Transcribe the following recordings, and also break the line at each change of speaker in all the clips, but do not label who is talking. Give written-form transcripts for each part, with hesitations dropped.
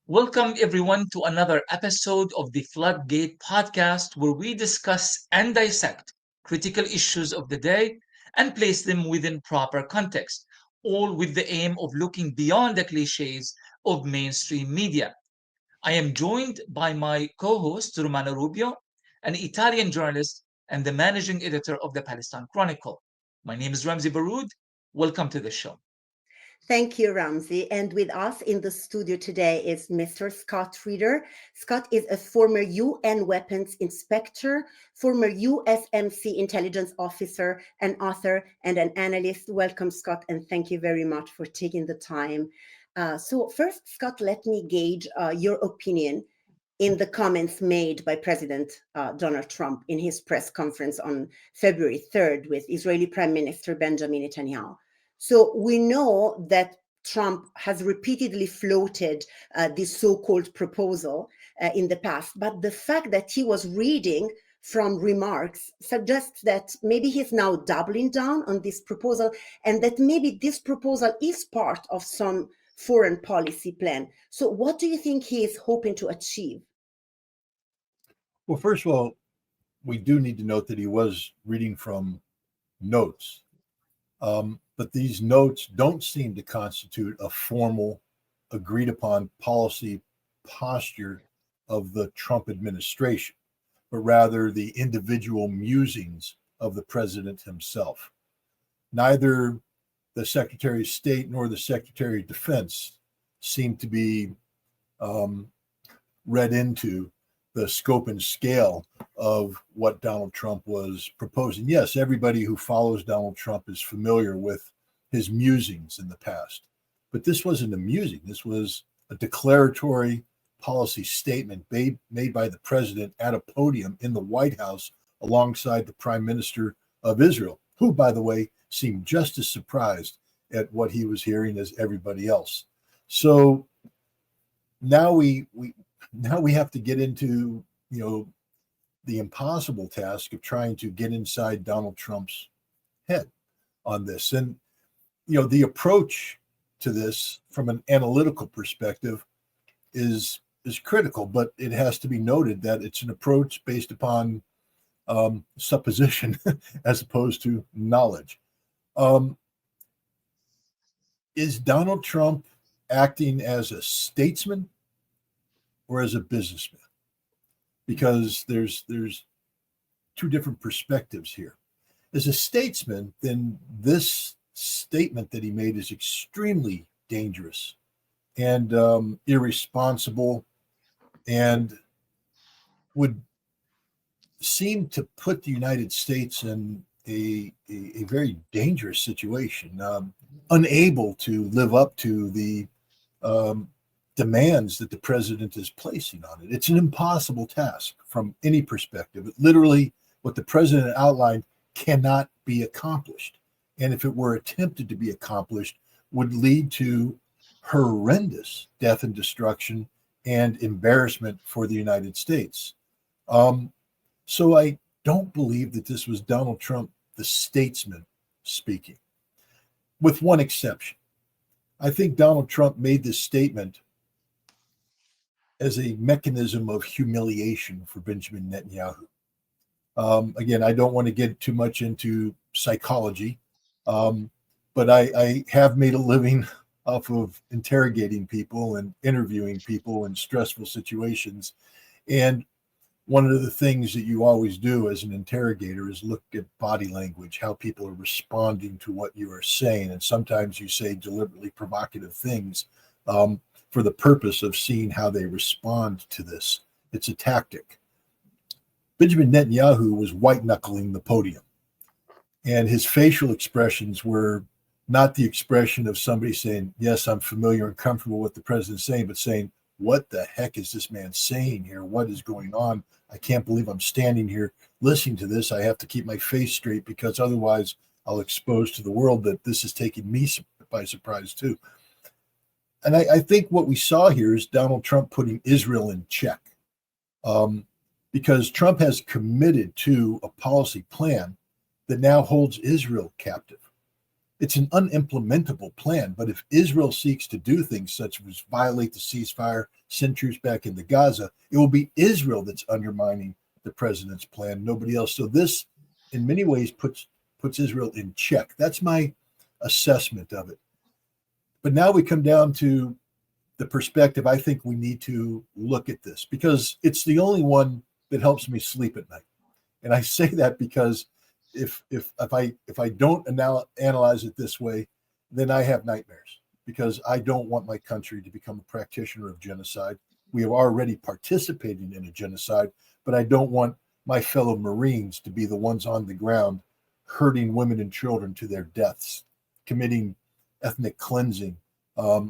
Welcome, everyone, to another episode of the Floodgate podcast, where we discuss and dissect critical issues of the day and place them within proper context, all with the aim of looking beyond the cliches of mainstream media. I am joined by my co host, Romana Rubeo, an Italian journalist and the managing editor of the Palestine Chronicle. My name is Ramzy Baroud. Welcome to the show.
Thank you, Ramsey. And with us in the studio today is Mr. Scott Ritter. Scott is a former UN weapons inspector, former USMC intelligence officer, an author, and an analyst. Welcome, Scott, and thank you very much for taking the time. First, Scott, let me gauge your opinion in the comments made by President Donald Trump in his press conference on February 3rd with Israeli Prime Minister Benjamin Netanyahu. So we know that Trump has repeatedly floated this so-called proposal in the past, but the fact that he was reading from remarks suggests that maybe he's now doubling down on this proposal and that maybe this proposal is part of some foreign policy plan. So what do you think he is hoping to achieve?
Well, first of all, we do need to note that he was reading from notes. But these notes don't seem to constitute a formal, agreed upon policy posture of the Trump administration, but rather the individual musings of the president himself. Neither the Secretary of State nor the Secretary of Defense seem to be read into the scope and scale of what Donald Trump was proposing. Yes, everybody who follows Donald Trump is familiar with his musings in the past, but this wasn't a musing. This was a declaratory policy statement made by the president at a podium in the White House alongside the Prime Minister of Israel, who, by the way, seemed just as surprised at what he was hearing as everybody else. So now we have to get into, the impossible task of trying to get inside Donald Trump's head on this. And, the approach to this from an analytical perspective is critical, but it has to be noted that it's an approach based upon supposition as opposed to knowledge. Is Donald Trump acting as a statesman or as a businessman? Because there's two different perspectives here. As a statesman, then this statement that he made is extremely dangerous and irresponsible, and would seem to put the United States in a very dangerous situation, unable to live up to the demands that the president is placing on it. It's an impossible task from any perspective. Literally, what the president outlined cannot be accomplished. And if it were attempted to be accomplished, would lead to horrendous death and destruction and embarrassment for the United States. So I don't believe that this was Donald Trump, the statesman, speaking, with one exception. I think Donald Trump made this statement as a mechanism of humiliation for Benjamin Netanyahu. Again, I don't want to get too much into psychology, but I have made a living off of interrogating people and interviewing people in stressful situations. And one of the things that you always do as an interrogator is look at body language, how people are responding to what you are saying. And sometimes you say deliberately provocative things for the purpose of seeing how they respond to this. It's a tactic. Benjamin Netanyahu was white-knuckling the podium, and his facial expressions were not the expression of somebody saying, yes, I'm familiar and comfortable with the president saying, but saying, what the heck is this man saying here? What is going on? I can't believe I'm standing here listening to this. I have to keep my face straight because otherwise I'll expose to the world that this is taking me by surprise too. And I think what we saw here is Donald Trump putting Israel in check, because Trump has committed to a policy plan that now holds Israel captive. It's an unimplementable plan. But if Israel seeks to do things such as violate the ceasefire, send troops back into Gaza, it will be Israel that's undermining the president's plan, nobody else. So this, in many ways, puts Israel in check. That's my assessment of it. But now we come down to the perspective I think we need to look at this, because it's the only one that helps me sleep at night. And I say that because if I don't analyze it this way, then I have nightmares, because I don't want my country to become a practitioner of genocide. We are already participating in a genocide, but I don't want my fellow Marines to be the ones on the ground hurting women and children to their deaths, committing ethnic cleansing,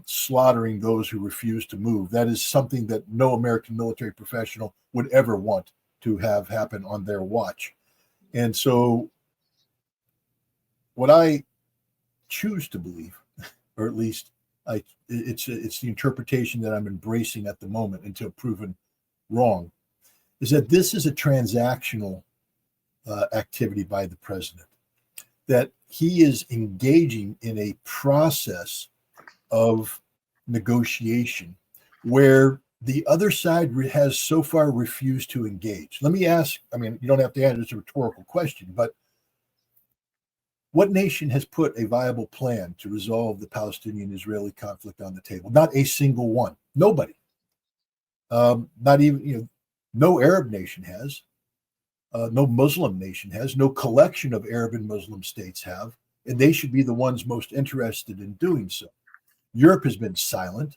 slaughtering those who refuse to move. That is something that no American military professional would ever want to have happen on their watch. And so what I choose to believe, or at least it's the interpretation that I'm embracing at the moment until proven wrong, is that this is a transactional activity by the president, that he is engaging in a process of negotiation where the other side has so far refused to engage. Let me ask, I mean, you don't have to answer, it's a rhetorical question, but what nation has put a viable plan to resolve the Palestinian-Israeli conflict on the table? Not a single one. Nobody. Not even, no Arab nation has. No Muslim nation has. No collection of Arab and Muslim states have. And they should be the ones most interested in doing so. Europe has been silent.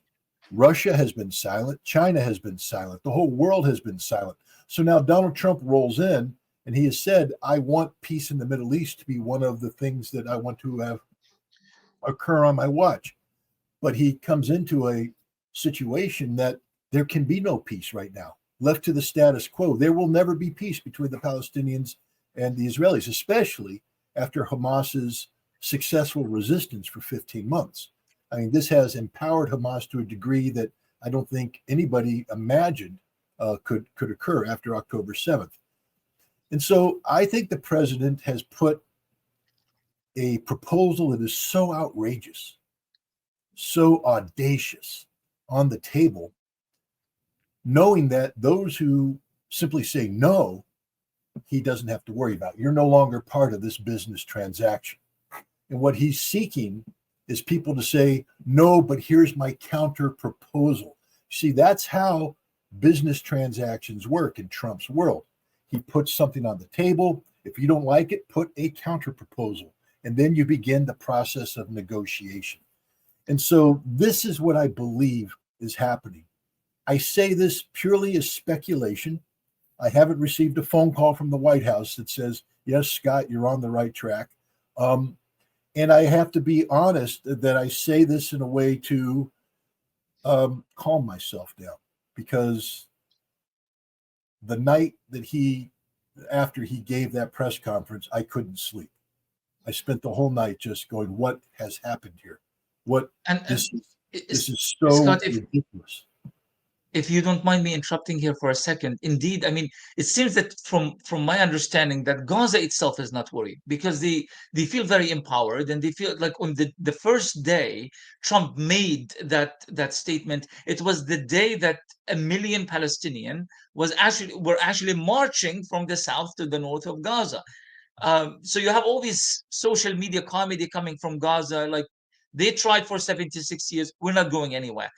Russia has been silent. China has been silent. The whole world has been silent. So now Donald Trump rolls in and he has said, I want peace in the Middle East to be one of the things that I want to have occur on my watch. But he comes into a situation that there can be no peace right now. Left to the status quo, there will never be peace between the Palestinians and the Israelis, especially after Hamas's successful resistance for 15 months. I mean, this has empowered Hamas to a degree that I don't think anybody imagined could occur after October 7th. And so I think the president has put a proposal that is so outrageous, so audacious on the table, knowing that those who simply say no, he doesn't have to worry about. You're no longer part of this business transaction. And what he's seeking is people to say, no, but here's my counter proposal. See, that's how business transactions work in Trump's world. He puts something on the table. If you don't like it, put a counter proposal. And then you begin the process of negotiation. And so this is what I believe is happening. I say this purely as speculation. I haven't received a phone call from the White House that says, yes, Scott, you're on the right track. And I have to be honest that I say this in a way to calm myself down, because the night that after he gave that press conference, I couldn't sleep. I spent the whole night just going, what has happened here? This is so
Scott,
ridiculous.
if you don't mind me interrupting here for a second, indeed, I mean, it seems that from my understanding that Gaza itself is not worried, because they feel very empowered, and they feel like on the first day Trump made that statement, it was the day that 1 million Palestinian were actually marching from the south to the north of Gaza. So you have all this social media comedy coming from Gaza, like they tried for 76 years, we're not going anywhere.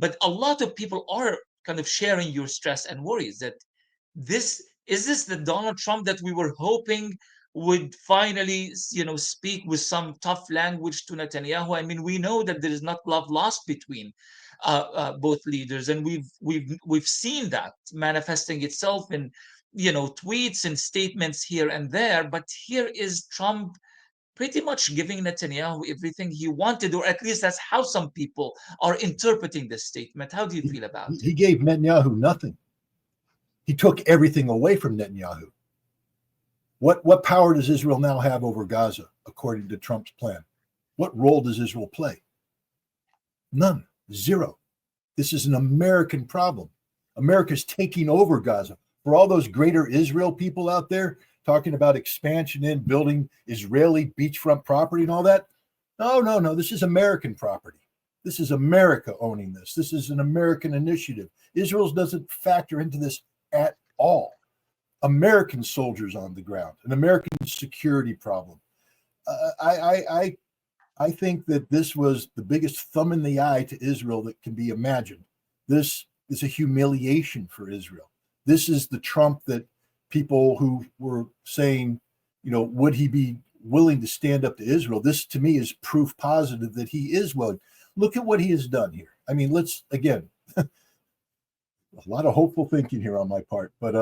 But a lot of people are kind of sharing your stress and worries that this the Donald Trump that we were hoping would finally, speak with some tough language to Netanyahu. I mean, we know that there is not love lost between both leaders, and we've seen that manifesting itself in tweets and statements here and there. But here is Trump pretty much giving Netanyahu everything he wanted, or at least that's how some people are interpreting this statement. How do you feel about it?
He gave Netanyahu nothing. He took everything away from Netanyahu. What power does Israel now have over Gaza, according to Trump's plan? What role does Israel play? None. Zero. This is an American problem. America's taking over Gaza. For all those greater Israel people out there talking about expansion in building Israeli beachfront property and all that, No, no, no. This is American property. This is America owning this. This is an American initiative. Israel doesn't factor into this at all. American soldiers on the ground, an American security problem. I think that this was the biggest thumb in the eye to Israel that can be imagined. This is a humiliation for Israel. This is the Trump that people who were saying, would he be willing to stand up to Israel? This to me is proof positive that he is willing. Look at what he has done here. I mean, let's again, a lot of hopeful thinking here on my part, but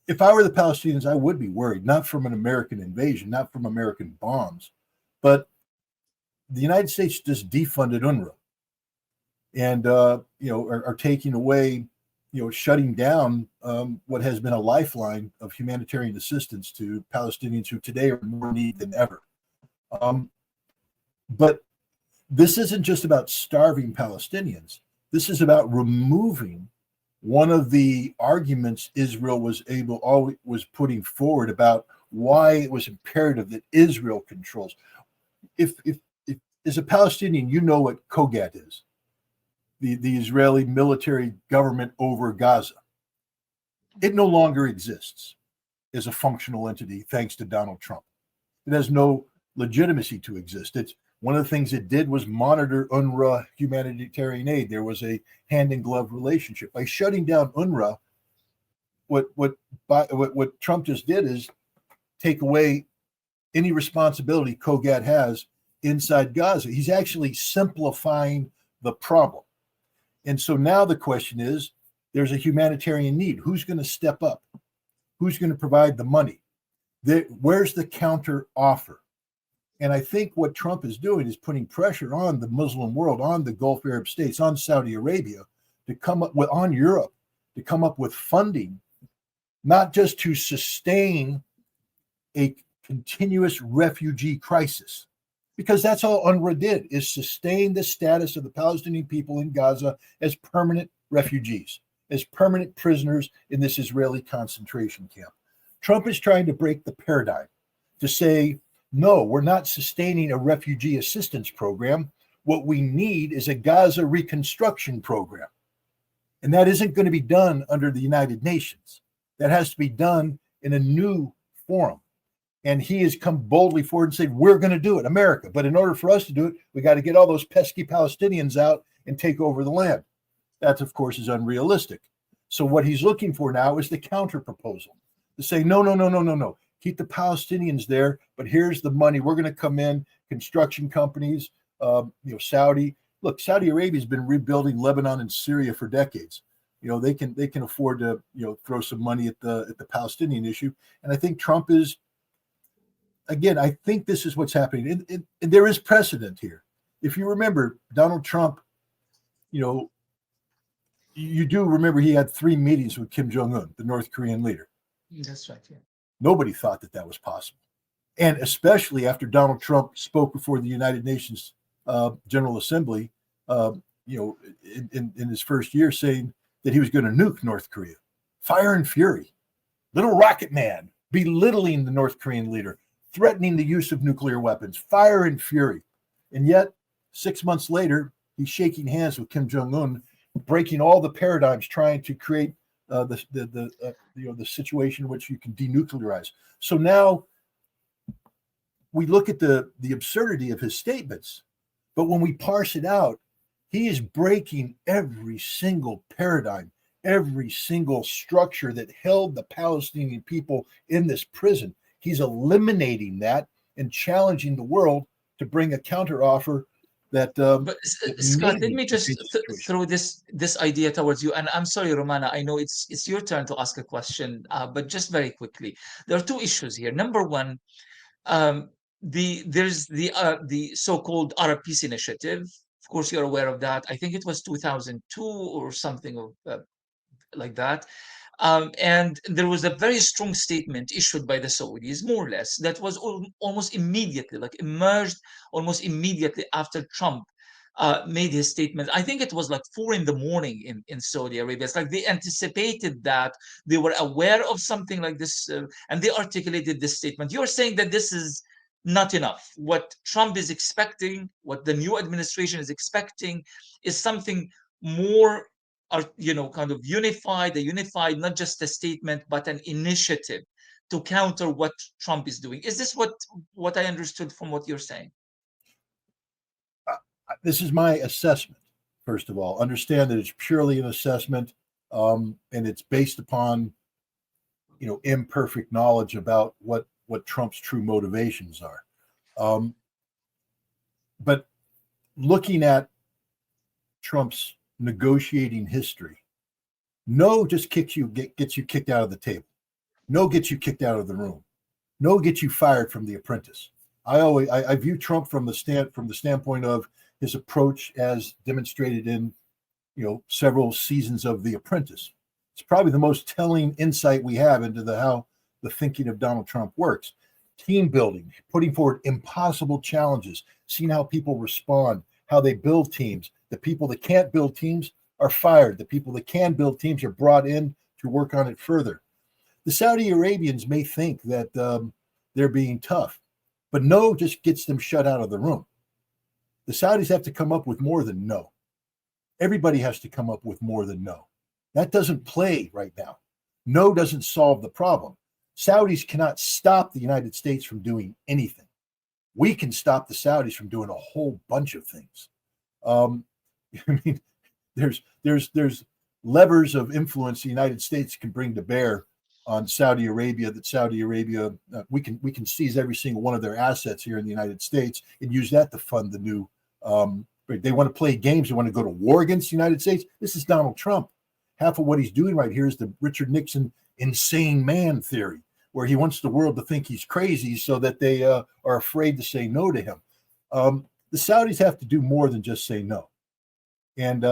if I were the Palestinians, I would be worried, not from an American invasion, not from American bombs, but the United States just defunded UNRWA and, are taking away, shutting down what has been a lifeline of humanitarian assistance to Palestinians who today are more in need than ever. But this isn't just about starving Palestinians. This is about removing one of the arguments Israel was putting forward about why it was imperative that Israel controls. If as a Palestinian, you know what COGAT is, the Israeli military government over Gaza. It no longer exists as a functional entity thanks to Donald Trump. It has no legitimacy to exist. It's one of the things it did was monitor UNRWA humanitarian aid. There was a hand in glove relationship. By shutting down UNRWA, what Trump just did is take away any responsibility COGAT has inside Gaza. He's actually simplifying the problem. And so now the question is, there's a humanitarian need. Who's going to step up? Who's going to provide the money? Where's the counter offer? And I think what Trump is doing is putting pressure on the Muslim world, on the Gulf Arab states, on Saudi Arabia, to come up with, on Europe, to come up with funding, not just to sustain a continuous refugee crisis, because that's all UNRWA did, is sustain the status of the Palestinian people in Gaza as permanent refugees, as permanent prisoners in this Israeli concentration camp. Trump is trying to break the paradigm to say, no, we're not sustaining a refugee assistance program. What we need is a Gaza reconstruction program. And that isn't going to be done under the United Nations. That has to be done in a new forum. And he has come boldly forward and said, we're going to do it, America. But in order for us to do it, we got to get all those pesky Palestinians out and take over the land. That, of course, is unrealistic. So what he's looking for now is the counter proposal to say, no. Keep the Palestinians there, but here's the money. We're going to come in, construction companies, Saudi. Look, Saudi Arabia's been rebuilding Lebanon and Syria for decades. They can afford to throw some money at the Palestinian issue. And I think Trump is, again, I think this is what's happening. And there is precedent here. If you remember, Donald Trump, you do remember he had 3 meetings with Kim Jong-un, the North Korean leader.
That's right. Yeah.
Nobody thought that was possible. And especially after Donald Trump spoke before the United Nations General Assembly, in his first year, saying that he was going to nuke North Korea. Fire and fury. Little rocket man, belittling the North Korean leader, threatening the use of nuclear weapons. Fire and fury. And yet, 6 months later, he's shaking hands with Kim Jong-un, breaking all the paradigms, trying to create the situation in which you can denuclearize. So now we look at the absurdity of his statements, but when we parse it out, he is breaking every single paradigm, every single structure that held the Palestinian people in this prison. He's eliminating that and challenging the world to bring a counteroffer that.
But Scott, let me just throw this idea towards you. And I'm sorry, Romana, I know it's your turn to ask a question, but just very quickly, there are 2 issues here. Number one, there's the so-called Arab Peace Initiative. Of course, you're aware of that. I think it was 2002 or something like that. And there was a very strong statement issued by the Saudis, more or less, that was almost immediately, like emerged almost immediately after Trump made his statement. I think it was like 4 in the morning in Saudi Arabia. It's like they anticipated that, they were aware of something like this, and they articulated this statement. You're saying that this is not enough. What Trump is expecting, what the new administration is expecting, is something more, kind of unified, not just a statement, but an initiative to counter what Trump is doing. Is this what I understood from what you're saying?
This is my assessment. First of all, understand that it's purely an assessment, and it's based upon imperfect knowledge about what Trump's true motivations are. Um, but looking at Trump's negotiating history, no just gets you kicked out of the table. No gets you kicked out of the room. No gets you fired from The Apprentice. I view Trump from the standpoint of his approach as demonstrated in several seasons of The Apprentice. It's probably the most telling insight we have into how the thinking of Donald Trump works. Team building, putting forward impossible challenges, seeing how people respond, how they build teams. The people that can't build teams are fired. The people that can build teams are brought in to work on it further. The Saudi Arabians may think that they're being tough, but no just gets them shut out of the room. The Saudis have to come up with more than no. Everybody has to come up with more than no. That doesn't play right now. No doesn't solve the problem. Saudis cannot stop the United States from doing anything. We can stop the Saudis from doing a whole bunch of things. I mean, there's levers of influence the United States can bring to bear on Saudi Arabia. That Saudi Arabia, we can seize every single one of their assets here in the United States and use that to fund the new. They want to play games. They want to go to war against the United States. This is Donald Trump. Half of what he's doing right here is the Richard Nixon insane man theory, where he wants the world to think he's crazy so that they are afraid to say no to him. The Saudis have to do more than just say no, and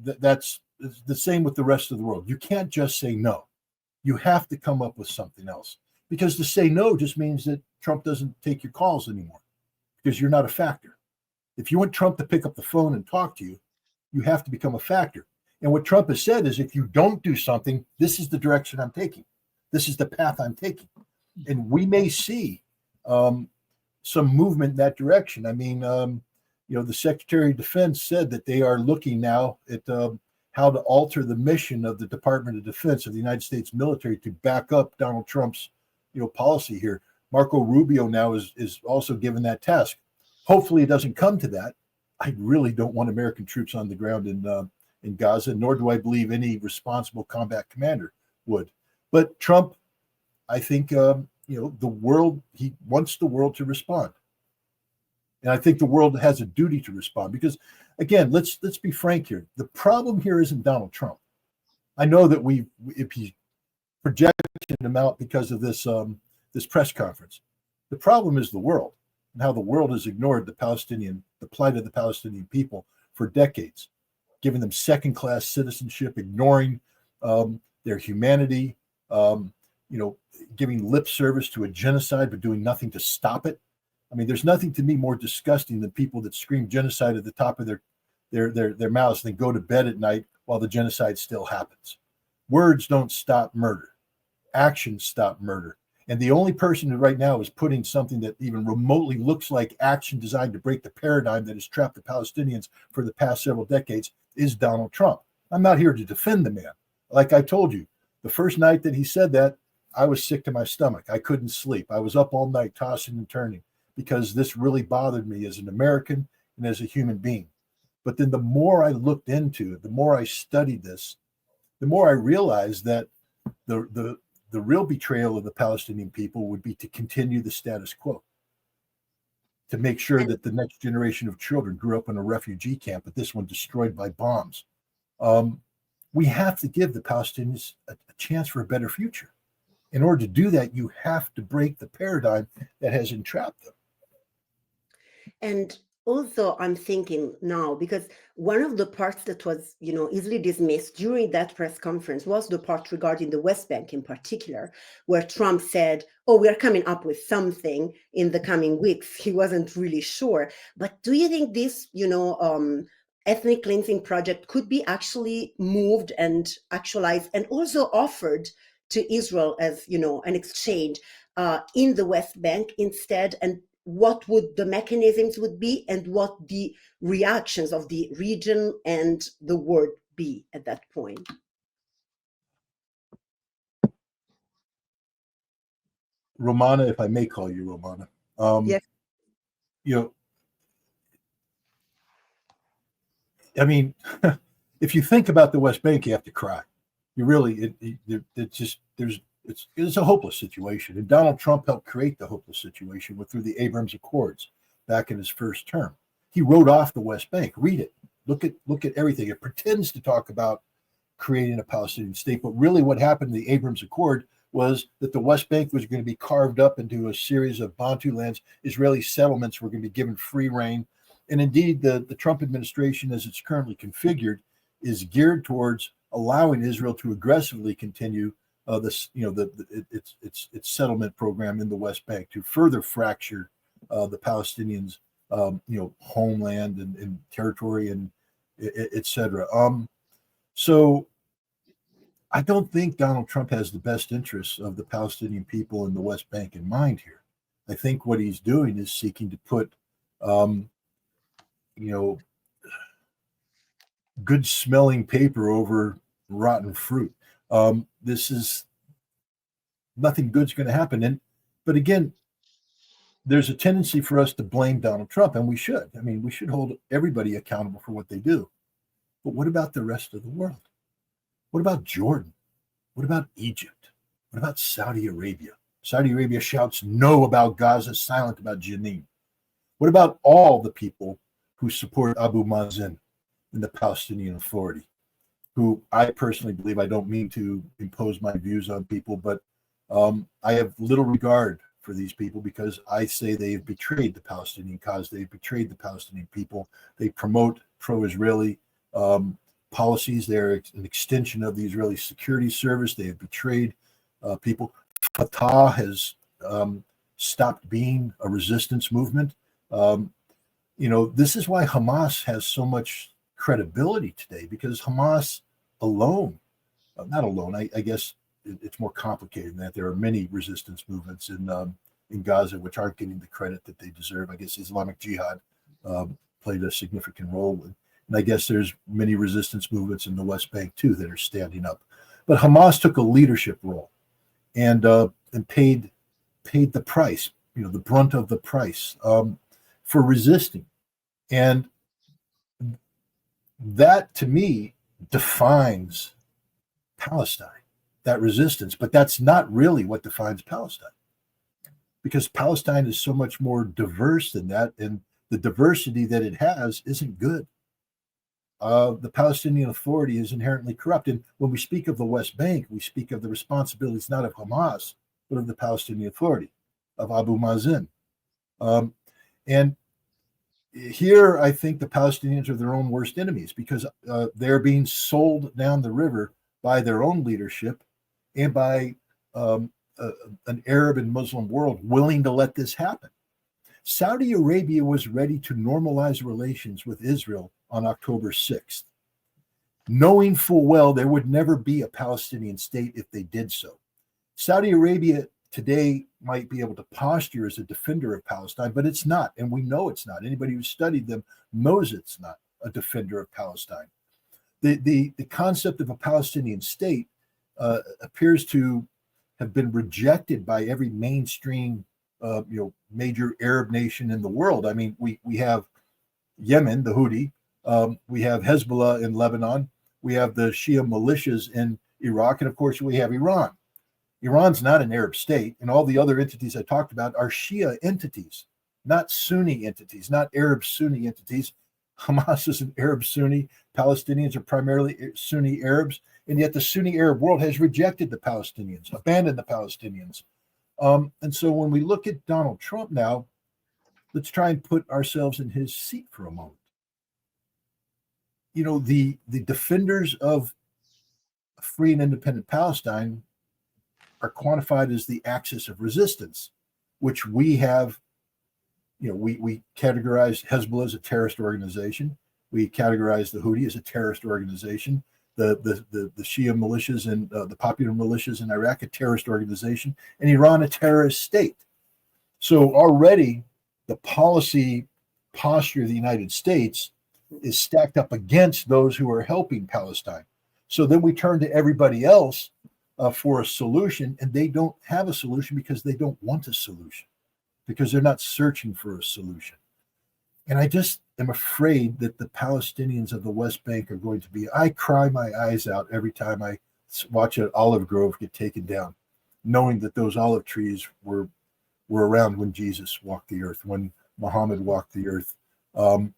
that's the same with the rest of the world. You can't just say no. You have to come up with something else, because to say no just means that Trump doesn't take your calls anymore because you're not a factor. If you want Trump to pick up the phone and talk to you, you have to become a factor. And what Trump has said is, if you don't do something, this is the direction I'm taking. This is the path I'm taking. And we may see some movement in that direction. I mean, the Secretary of Defense said that they are looking now at how to alter the mission of the Department of Defense of the United States military to back up Donald Trump's, policy here. Marco Rubio now is also given that task. Hopefully it doesn't come to that. I really don't want American troops on the ground in Gaza, nor do I believe any responsible combat commander would. But Trump, I think, the world, he wants the world to respond. And I think the world has a duty to respond because, again, let's be frank here. The problem here isn't Donald Trump. I know that if he projected him out because of this press conference, the problem is the world and how the world has ignored the plight of the Palestinian people for decades, giving them second-class citizenship, ignoring their humanity, giving lip service to a genocide but doing nothing to stop it. I mean, there's nothing to me more disgusting than people that scream genocide at the top of their mouths and then go to bed at night while the genocide still happens. Words don't stop murder. Actions stop murder. And the only person who right now is putting something that even remotely looks like action designed to break the paradigm that has trapped the Palestinians for the past several decades is Donald Trump. I'm not here to defend the man. Like I told you, the first night that he said that, I was sick to my stomach. I couldn't sleep. I was up all night tossing and turning because this really bothered me as an American and as a human being. But then the more I looked into it, the more I studied this, the more I realized that the real betrayal of the Palestinian people would be to continue the status quo, to make sure that the next generation of children grew up in a refugee camp, but this one destroyed by bombs. We have to give the Palestinians a chance for a better future. In order to do that, you have to break the paradigm that has entrapped them.
And Also, I'm thinking now, because one of the parts that was, easily dismissed during that press conference was the part regarding the West Bank in particular, where Trump said, "Oh, we are coming up with something in the coming weeks." He wasn't really sure. But do you think this, ethnic cleansing project could be actually moved and actualized and also offered to Israel as, an exchange in the West Bank instead? And what would the mechanisms would be, and what the reactions of the region and the world be at that point?
Romana, if I may call you Romana,
Yes.
you know, I mean, if you think about the West Bank, you have to cry. You really, it's just it's a hopeless situation, and Donald Trump helped create the hopeless situation through the Abrams Accords back in his first term. He wrote off the West Bank. Read it. Look at everything. It pretends to talk about creating a Palestinian state, but really, what happened in the Abrams Accord was that the West Bank was going to be carved up into a series of Bantu lands. Israeli settlements were going to be given free reign. And indeed, the Trump administration, as it's currently configured, is geared towards allowing Israel to aggressively continue this, its settlement program in the West Bank to further fracture the Palestinians, homeland and territory and et cetera. So I don't think Donald Trump has the best interests of the Palestinian people in the West Bank in mind here. I think what he's doing is seeking to put, um, you know, good smelling paper over rotten fruit. This is nothing good's going to happen. But again, there's a tendency for us to blame Donald Trump, and we should. I mean, we should hold everybody accountable for what they do. But what about the rest of the world? What about Jordan? What about Egypt? What about Saudi Arabia? Saudi Arabia shouts no about Gaza, silent about Jenin. What about all the people who support Abu Mazen and the Palestinian Authority, who I personally believe, I don't mean to impose my views on people, but I have little regard for these people because I say they have betrayed the Palestinian cause. They've betrayed the Palestinian people. They promote pro-Israeli policies. They're an extension of the Israeli security service. They have betrayed people. Fatah has stopped being a resistance movement. This is why Hamas has so much credibility today, because Hamas alone, not alone, I guess it's more complicated than that. There are many resistance movements in Gaza which aren't getting the credit that they deserve. I guess Islamic Jihad played a significant role. And I guess there's many resistance movements in the West Bank too that are standing up. But Hamas took a leadership role and paid the price, the brunt of the price for resisting. And that to me defines Palestine, that resistance. But that's not really what defines Palestine, because Palestine is so much more diverse than that. And the diversity that it has isn't good. The Palestinian Authority is inherently corrupt. And when we speak of the West Bank, we speak of the responsibilities not of Hamas, but of the Palestinian Authority, of Abu Mazen. And here, I think the Palestinians are their own worst enemies, because they're being sold down the river by their own leadership and by an Arab and Muslim world willing to let this happen. Saudi Arabia was ready to normalize relations with Israel on October 6th, knowing full well there would never be a Palestinian state if they did so. Saudi Arabia today might be able to posture as a defender of Palestine, but it's not, and we know it's not. Anybody who studied them knows it's not a defender of Palestine. The concept of a Palestinian state appears to have been rejected by every mainstream major Arab nation in the world. I mean, we have Yemen, the Houthi, we have Hezbollah in Lebanon, we have the Shia militias in Iraq, and of course we have Iran. Iran's not an Arab state, and all the other entities I talked about are Shia entities, not Sunni entities, not Arab Sunni entities. Hamas is an Arab Sunni. Palestinians are primarily Sunni Arabs, and yet the Sunni Arab world has rejected the Palestinians, abandoned the Palestinians. And so when we look at Donald Trump now, let's try and put ourselves in his seat for a moment. The defenders of a free and independent Palestine are quantified as the axis of resistance, which we have. We categorize Hezbollah as a terrorist organization. We categorize the Houthi as a terrorist organization. The Shia militias and the popular militias in Iraq a terrorist organization, and Iran a terrorist state. So already the policy posture of the United States is stacked up against those who are helping Palestine. So then we turn to everybody else for a solution, and they don't have a solution because they don't want a solution, because they're not searching for a solution. And I just am afraid that the Palestinians of the West Bank are going to be, I cry my eyes out every time I watch an olive grove get taken down, knowing that those olive trees were around when Jesus walked the earth, when Muhammad walked the earth. And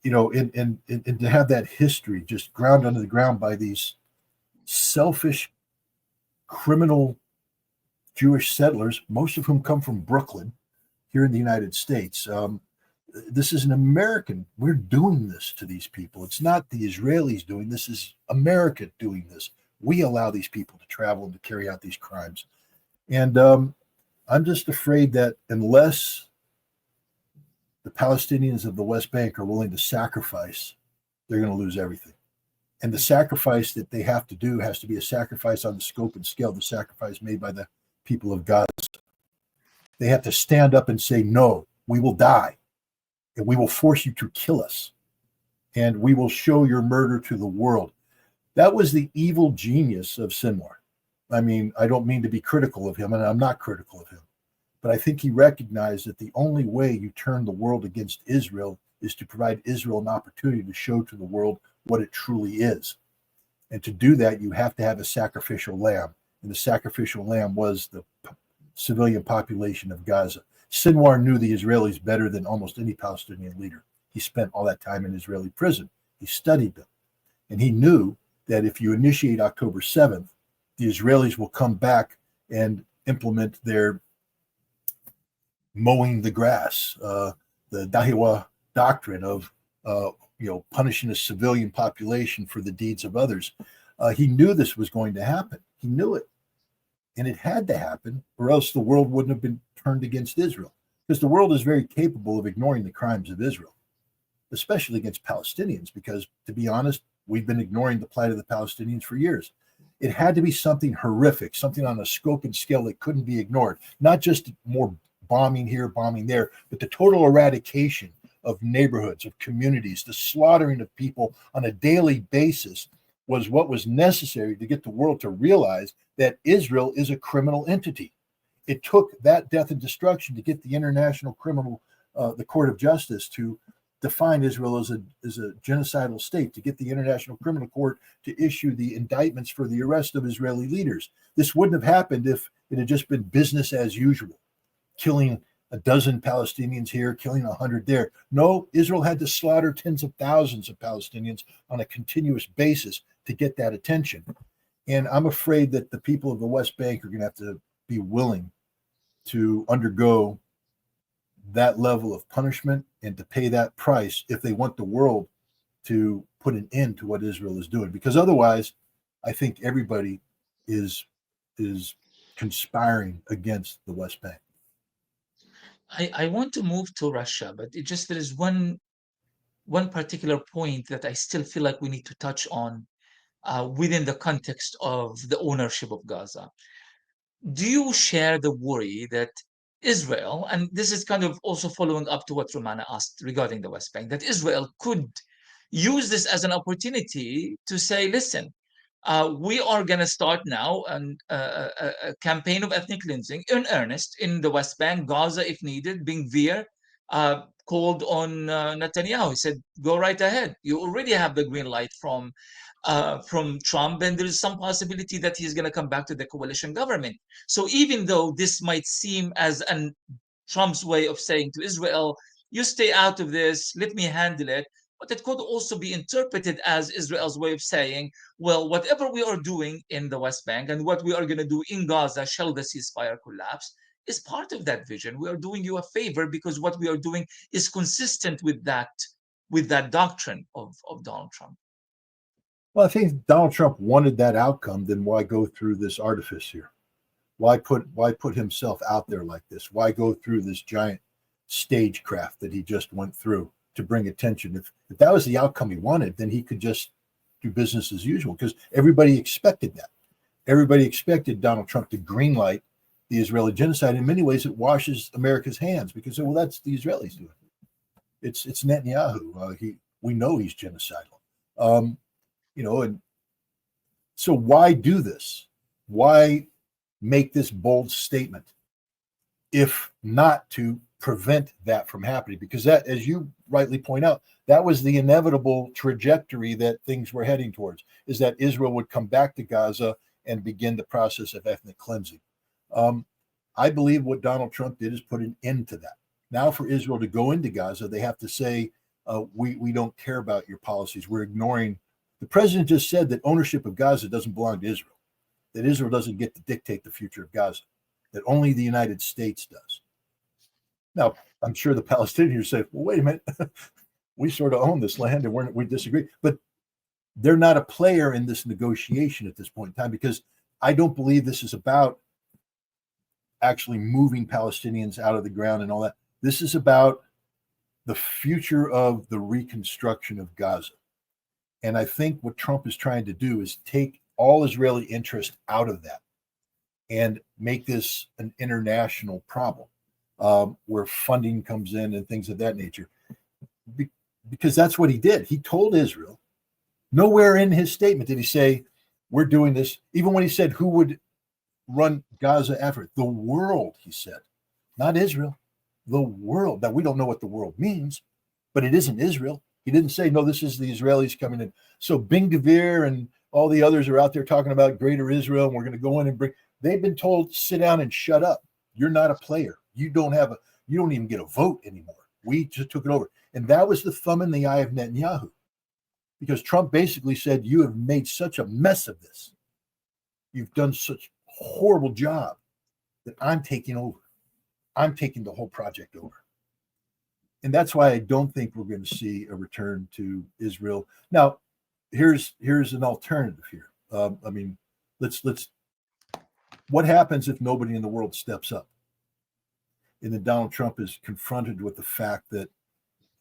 to have that history just ground under the ground by these selfish, criminal Jewish settlers, most of whom come from Brooklyn here in the United States. This is an American. We're doing this to these people. It's not the Israelis doing this. Is America doing this. We allow these people to travel and to carry out these crimes. And I'm just afraid that unless the Palestinians of the West Bank are willing to sacrifice, they're going to lose everything. And the sacrifice that they have to do has to be a sacrifice on the scope and scale of the sacrifice made by the people of Gaza. They have to stand up and say, no, we will die. And we will force you to kill us. And we will show your murder to the world. That was the evil genius of Sinwar. I mean, I don't mean to be critical of him, and I'm not critical of him. But I think he recognized that the only way you turn the world against Israel is to provide Israel an opportunity to show to the world what it truly is. And to do that, you have to have a sacrificial lamb. And the sacrificial lamb was the civilian population of Gaza. Sinwar knew the Israelis better than almost any Palestinian leader. He spent all that time in Israeli prison. He studied them. And he knew that if you initiate October 7th, the Israelis will come back and implement their mowing the grass, the Dahiwa doctrine of punishing a civilian population for the deeds of others. He knew this was going to happen. He knew it. And it had to happen, or else the world wouldn't have been turned against Israel. Because the world is very capable of ignoring the crimes of Israel, especially against Palestinians, because, to be honest, we've been ignoring the plight of the Palestinians for years. It had to be something horrific, something on a scope and scale that couldn't be ignored. Not just more bombing here, bombing there, but the total eradication of neighborhoods, of communities, the slaughtering of people on a daily basis was what was necessary to get the world to realize that Israel is a criminal entity. It took that death and destruction to get the International Criminal, the Court of Justice, to define Israel as a genocidal state, to get the International Criminal Court to issue the indictments for the arrest of Israeli leaders. This wouldn't have happened if it had just been business as usual, killing a dozen Palestinians here, killing 100 there. No, Israel had to slaughter tens of thousands of Palestinians on a continuous basis to get that attention. And I'm afraid that the people of the West Bank are going to have to be willing to undergo that level of punishment and to pay that price if they want the world to put an end to what Israel is doing. Because otherwise, I think everybody is conspiring against the West Bank.
I want to move to Russia, but there is one particular point that I still feel like we need to touch on within the context of the ownership of Gaza. Do you share the worry that Israel, and this is kind of also following up to what Romana asked regarding the West Bank, that Israel could use this as an opportunity to say, listen, we are going to start now a campaign of ethnic cleansing in earnest in the West Bank, Gaza, if needed. Ben Gvir called on Netanyahu. He said, go right ahead. You already have the green light from Trump, and there is some possibility that he's going to come back to the coalition government. So even though this might seem as Trump's way of saying to Israel, you stay out of this, let me handle it, but it could also be interpreted as Israel's way of saying, well, whatever we are doing in the West Bank and what we are going to do in Gaza, shall the ceasefire collapse, is part of that vision. We are doing you a favor because what we are doing is consistent with that doctrine of Donald Trump.
Well, I think if Donald Trump wanted that outcome, then why go through this artifice here? Why put himself out there like this? Why go through this giant stagecraft that he just went through to bring attention? If that was the outcome he wanted, then he could just do business as usual, because everybody expected that. Everybody expected Donald Trump to greenlight the Israeli genocide. In many ways, it washes America's hands because, well, that's the Israelis doing it. It's Netanyahu. We know he's genocidal. And so why do this? Why make this bold statement if not to prevent that from happening? Because that, as you rightly point out, that was the inevitable trajectory that things were heading towards, is that Israel would come back to Gaza and begin the process of ethnic cleansing. I believe what Donald Trump did is put an end to that. Now for Israel to go into Gaza, they have to say, we don't care about your policies. We're ignoring. The president just said that ownership of Gaza doesn't belong to Israel, that Israel doesn't get to dictate the future of Gaza, that only the United States does. Now, I'm sure the Palestinians say, well, wait a minute, we sort of own this land and we disagree. But they're not a player in this negotiation at this point in time, because I don't believe this is about actually moving Palestinians out of the ground and all that. This is about the future of the reconstruction of Gaza. And I think what Trump is trying to do is take all Israeli interest out of that and make this an international problem, where funding comes in and things of that nature. Because that's what he did. He told Israel, nowhere in his statement did he say, we're doing this. Even when he said who would run Gaza after, the world, he said, not Israel, the world. Now, we don't know what the world means, but it isn't Israel. He didn't say, no, this is the Israelis coming in. So Bing Gvir and all the others are out there talking about greater Israel, and we're going to go in and bring. They've been told, sit down and shut up. You're not a player. You don't even get a vote anymore. We just took it over. And that was the thumb in the eye of Netanyahu, because Trump basically said, you have made such a mess of this. You've done such a horrible job that I'm taking over. I'm taking the whole project over. And that's why I don't think we're going to see a return to Israel. Now, here's an alternative here. Let's what happens if nobody in the world steps up? And then Donald Trump is confronted with the fact that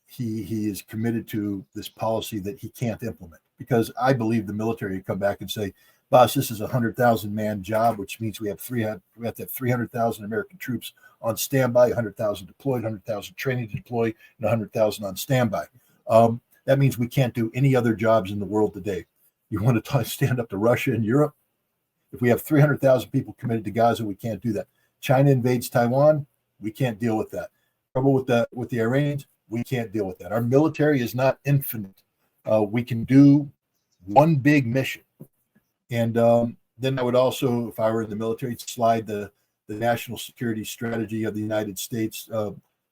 he is committed to this policy that he can't implement. Because I believe the military would come back and say, boss, this is a 100,000 man job, which means we have to have 300,000 American troops on standby, 100,000 deployed, 100,000 training to deploy, and 100,000 on standby. That means we can't do any other jobs in the world today. You want to stand up to Russia and Europe? If we have 300,000 people committed to Gaza, we can't do that. China invades Taiwan, we can't deal with that. Trouble with the Iranians, we can't deal with that. Our military is not infinite. We can do one big mission. And then I would also, if I were in the military, slide the national security strategy of the United States,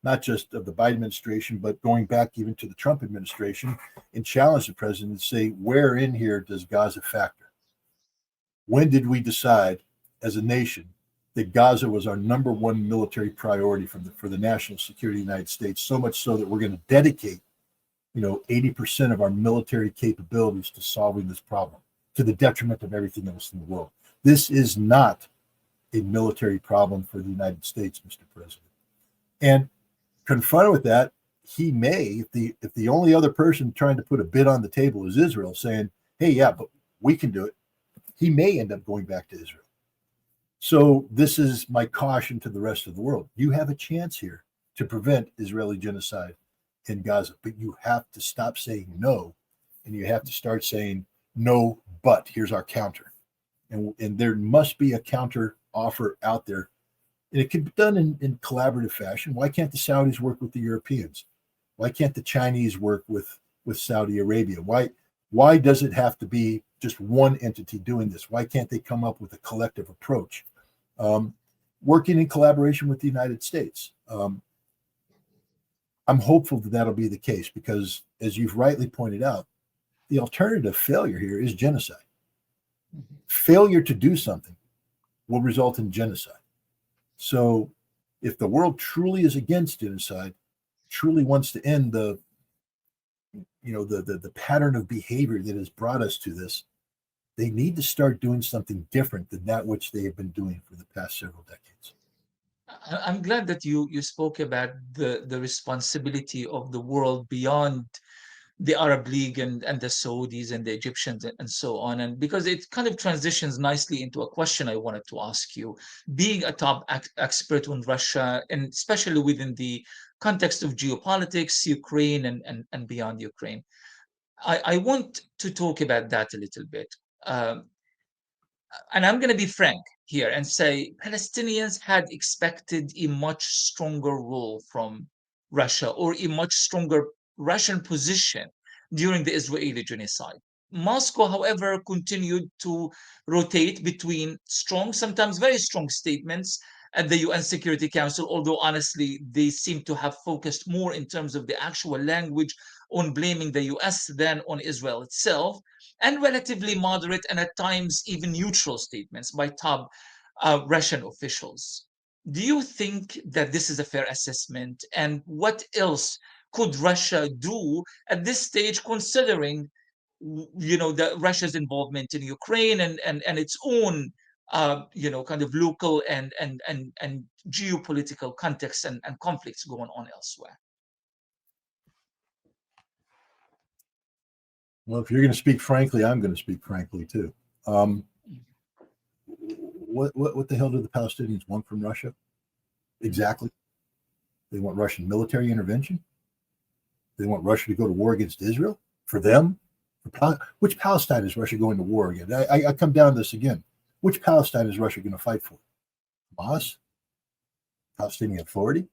not just of the Biden administration, but going back even to the Trump administration, and challenge the president and say, where in here does Gaza factor? When did we decide as a nation that Gaza was our number one military priority for the national security of the United States, so much so that we're going to dedicate 80% of our military capabilities to solving this problem, to the detriment of everything else in the world? This is not a military problem for the United States, Mr. President. And confronted with that, he may, if the only other person trying to put a bid on the table is Israel, saying, hey, yeah, but we can do it, he may end up going back to Israel. So this is my caution to the rest of the world. You have a chance here to prevent Israeli genocide in Gaza, but you have to stop saying no, and you have to start saying no, but here's our counter. And there must be a counter offer out there. And it can be done in collaborative fashion. Why can't the Saudis work with the Europeans? Why can't the Chinese work with Saudi Arabia? Why does it have to be just one entity doing this? Why can't they come up with a collective approach? Working in collaboration with the United States. I'm hopeful that that'll be the case, because as you've rightly pointed out, the alternative failure here is genocide. Failure to do something will result in genocide. So if the world truly is against genocide, truly wants to end the pattern of behavior that has brought us to this, they need to start doing something different than that which they have been doing for the past several decades.
I'm glad that you spoke about the responsibility of the world beyond the Arab League and the Saudis and the Egyptians and so on. And because it kind of transitions nicely into a question I wanted to ask you, being a top expert on Russia, and especially within the context of geopolitics, Ukraine and beyond Ukraine. I want to talk about that a little bit. Um, and I'm going to be frank here and say Palestinians had expected a much stronger role from Russia, or a much stronger Russian position during the Israeli genocide. Moscow, however, continued to rotate between strong, sometimes very strong statements at the UN Security Council, although honestly, they seem to have focused more in terms of the actual language on blaming the US than on Israel itself, and relatively moderate and at times even neutral statements by top Russian officials. Do you think that this is a fair assessment? And what else could Russia do at this stage, considering the Russia's involvement in Ukraine and its own kind of local and geopolitical context and conflicts going on elsewhere?
Well, if you're going to speak frankly, I'm going to speak frankly too. What the hell do the Palestinians want from Russia? Exactly. They want Russian military intervention. They want Russia to go to war against Israel. For them, which Palestine is Russia going to war against? I come down to this again. Which Palestine is Russia going to fight for? Hamas, Palestinian Authority,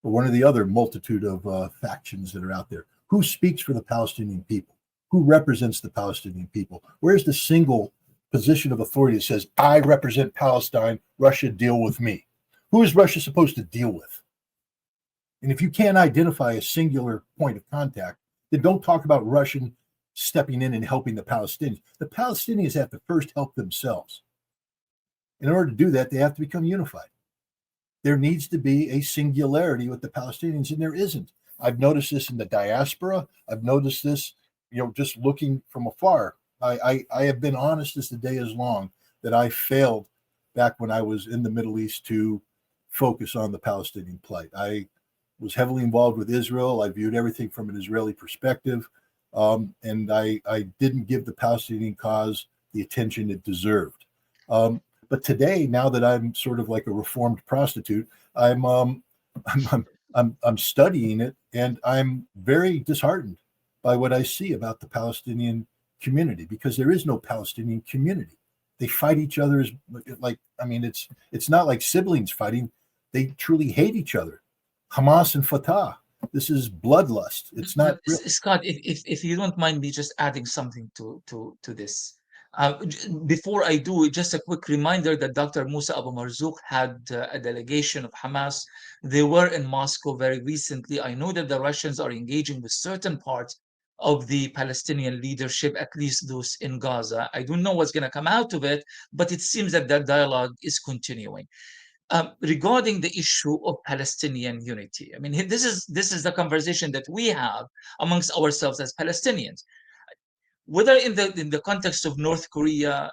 or one of the other multitude of factions that are out there? Who speaks for the Palestinian people? Who represents the Palestinian people? Where's the single position of authority that says, I represent Palestine, Russia, deal with me? Who is Russia supposed to deal with? And if you can't identify a singular point of contact, then don't talk about Russian stepping in and helping the Palestinians. The Palestinians have to first help themselves. In order to do that, they have to become unified. There needs to be a singularity with the Palestinians, and there isn't. I've noticed this in the diaspora. I've noticed this, just looking from afar. I have been honest as the day is long that I failed back when I was in the Middle East to focus on the Palestinian plight. I was heavily involved with Israel. I viewed everything from an Israeli perspective, and I didn't give the Palestinian cause the attention it deserved. But today, now that I'm sort of like a reformed prostitute, I'm studying it, and I'm very disheartened by what I see about the Palestinian community, because there is no Palestinian community. They fight each other it's not like siblings fighting. They truly hate each other. Hamas and Fatah. This is bloodlust. It's not real.
Scott, if you don't mind me just adding something to this. Before I do, just a quick reminder that Dr. Musa Abu Marzouk had a delegation of Hamas. They were in Moscow very recently. I know that the Russians are engaging with certain parts of the Palestinian leadership, at least those in Gaza. I don't know what's going to come out of it, but it seems that that dialogue is continuing. Regarding the issue of Palestinian unity, I mean, this is the conversation that we have amongst ourselves as Palestinians, whether in the context of North Korea,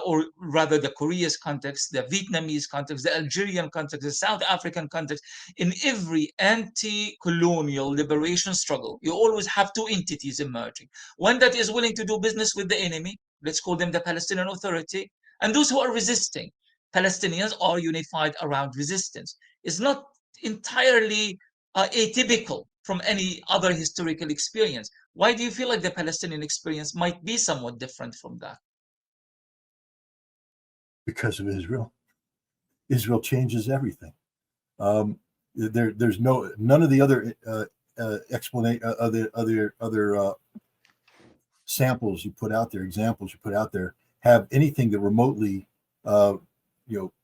or rather the Korea's context, the Vietnamese context, the Algerian context, the South African context. In every anti-colonial liberation struggle, you always have two entities emerging: one that is willing to do business with the enemy, let's call them the Palestinian Authority, and those who are resisting. Palestinians are unified around resistance. It's not entirely atypical from any other historical experience. Why do you feel like the Palestinian experience might be somewhat different from that?
Because of Israel. Israel changes everything. There's none of the other explanation, other samples you put out there, examples you put out there, have anything that remotely,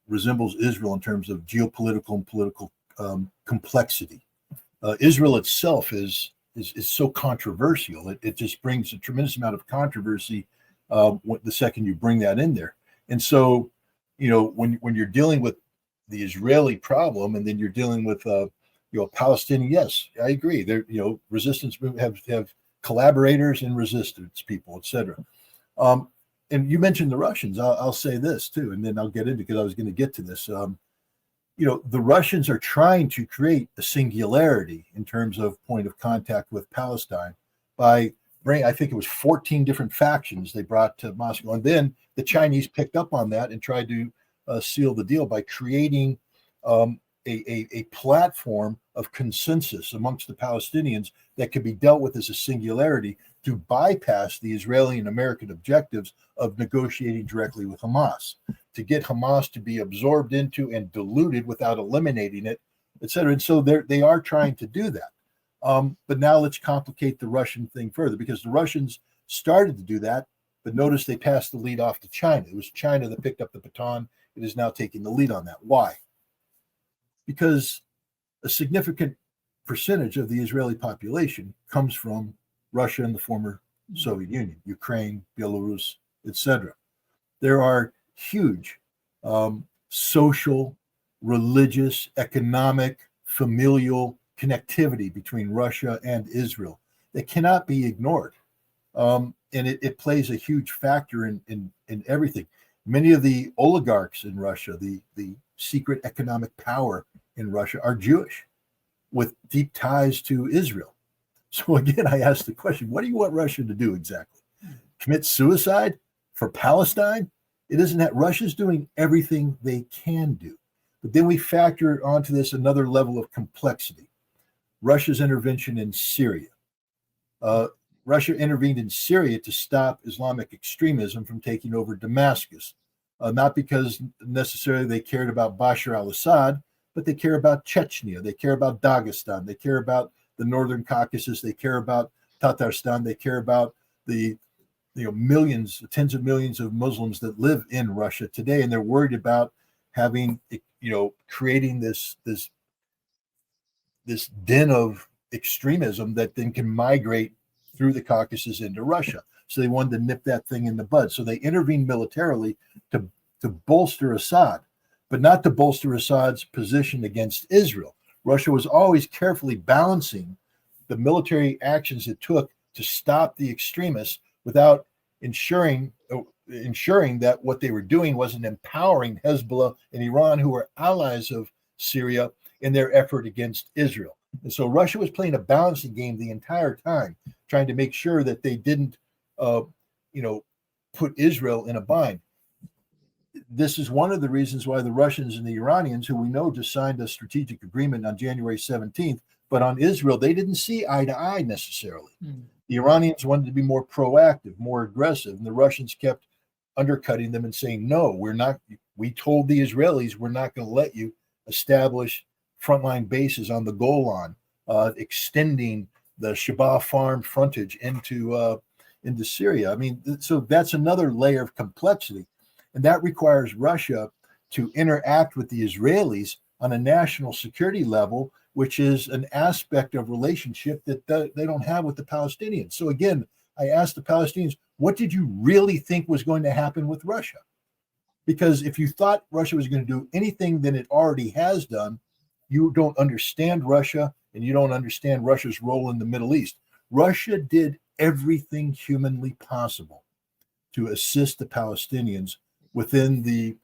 resembles Israel in terms of geopolitical and political complexity. Israel itself is so controversial. It just brings a tremendous amount of controversy the second you bring that in there. And so, when you're dealing with the Israeli problem, and then you're dealing with Palestinian. Yes, I agree. There, resistance have collaborators and resistance people, etc. Um, and you mentioned the Russians. I'll say this too, and then I'll get into, because I was going to get to this. The Russians are trying to create a singularity in terms of point of contact with Palestine by bringing, I think it was 14 different factions they brought to Moscow. And then the Chinese picked up on that and tried to seal the deal by creating a platform of consensus amongst the Palestinians that could be dealt with as a singularity to bypass the Israeli and American objectives of negotiating directly with Hamas, to get Hamas to be absorbed into and diluted without eliminating it, et cetera. And so they are trying to do that. But now let's complicate the Russian thing further, because the Russians started to do that, but notice they passed the lead off to China. It was China that picked up the baton. It is now taking the lead on that. Why? Because a significant percentage of the Israeli population comes from Russia and the former Soviet Union, Ukraine, Belarus, etc. There are huge social, religious, economic, familial connectivity between Russia and Israel that cannot be ignored. And it plays a huge factor in everything. Many of the oligarchs in Russia, the secret economic power in Russia, are Jewish with deep ties to Israel. So again, I ask the question, what do you want Russia to do exactly? Commit suicide for Palestine? It isn't that. Russia's doing everything they can do. But then we factor onto this another level of complexity. Russia's intervention in Syria. Russia intervened in Syria to stop Islamic extremism from taking over Damascus, not because necessarily they cared about Bashar al-Assad, but they care about Chechnya, they care about Dagestan, they care about the Northern Caucasus, they care about Tatarstan, they care about the millions, tens of millions of Muslims that live in Russia today, and they're worried about having, creating this den of extremism that then can migrate through the Caucasus into Russia. So they wanted to nip that thing in the bud. So they intervened militarily to bolster Assad, but not to bolster Assad's position against Israel. Russia was always carefully balancing the military actions it took to stop the extremists without ensuring that what they were doing wasn't empowering Hezbollah and Iran, who were allies of Syria, in their effort against Israel. And so Russia was playing a balancing game the entire time, trying to make sure that they didn't, put Israel in a bind. This is one of the reasons why the Russians and the Iranians, who we know just signed a strategic agreement on January 17th, but on Israel, they didn't see eye to eye necessarily. The Iranians wanted to be more proactive, more aggressive, and the Russians kept undercutting them and saying, no, we're not. We told the Israelis, we're not going to let you establish frontline bases on the Golan, extending the Shabah farm frontage into Syria. I mean, so that's another layer of complexity. And that requires Russia to interact with the Israelis on a national security level, which is an aspect of relationship that they don't have with the Palestinians. So again, I asked the Palestinians, what did you really think was going to happen with Russia? Because if you thought Russia was going to do anything that it already has done, you don't understand Russia and you don't understand Russia's role in the Middle East. Russia did everything humanly possible to assist the Palestinians within the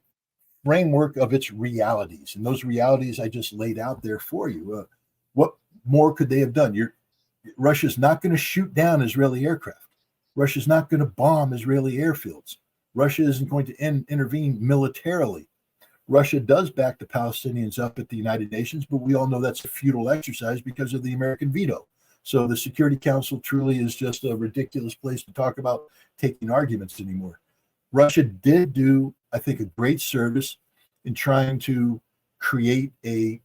framework of its realities. And those realities I just laid out there for you. What more could they have done? Russia's not going to shoot down Israeli aircraft. Russia's not going to bomb Israeli airfields. Russia isn't going to intervene militarily. Russia does back the Palestinians up at the United Nations, but we all know that's a futile exercise because of the American veto. So the Security Council truly is just a ridiculous place to talk about taking arguments anymore. Russia did do, I think, a great service in trying to create a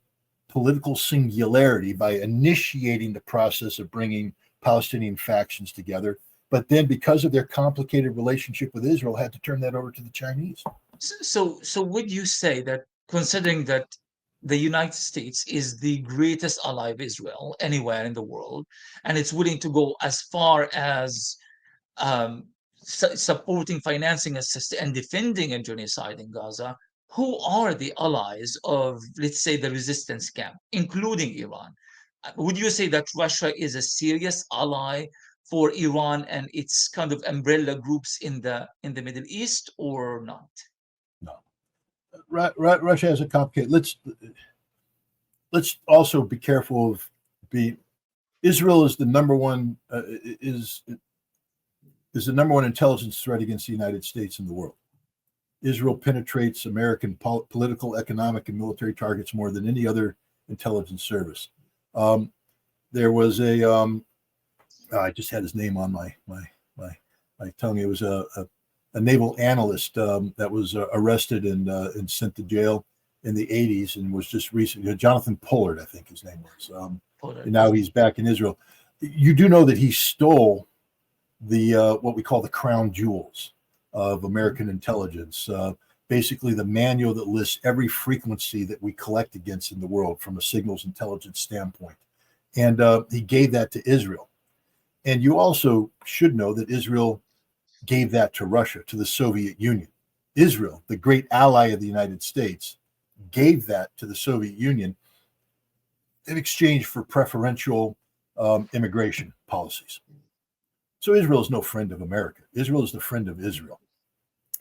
political singularity by initiating the process of bringing Palestinian factions together. But then, because of their complicated relationship with Israel, had to turn that over to the Chinese.
So would you say that, considering that the United States is the greatest ally of Israel anywhere in the world, and it's willing to go as far as supporting, financing, assisting, and defending a genocide in Gaza, who are the allies of, let's say, the resistance camp, including Iran? Would you say that Russia is a serious ally for Iran and its kind of umbrella groups in the Middle East, or not?
No, Russia has a complicated. Let's also be careful of be. Israel is the number one is the number one intelligence threat against the United States in the world. Israel penetrates American political, economic, and military targets more than any other intelligence service. There was I just had his name on my tongue. It was a naval analyst that was arrested and sent to jail in the 80s and was just recently, Jonathan Pollard, I think his name was. And now he's back in Israel. You do know that he stole the what we call the crown jewels of American intelligence. Basically, the manual that lists every frequency that we collect against in the world from a signals intelligence standpoint. And he gave that to Israel. And you also should know that Israel gave that to Russia, to the Soviet Union. Israel, the great ally of the United States, gave that to the Soviet Union in exchange for preferential immigration policies. So Israel is no friend of America. Israel is the friend of Israel.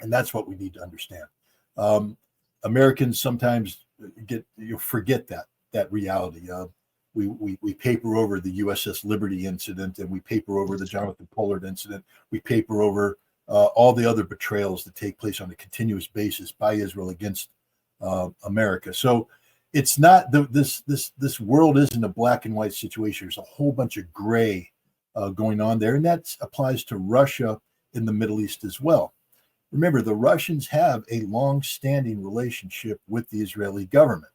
And that's what we need to understand. Americans sometimes forget that reality. We paper over the USS Liberty incident, and we paper over the Jonathan Pollard incident. We paper over all the other betrayals that take place on a continuous basis by Israel against America. So it's not this world isn't a black and white situation. There's a whole bunch of gray going on there, and that applies to Russia in the Middle East as well. Remember, the Russians have a long-standing relationship with the Israeli government.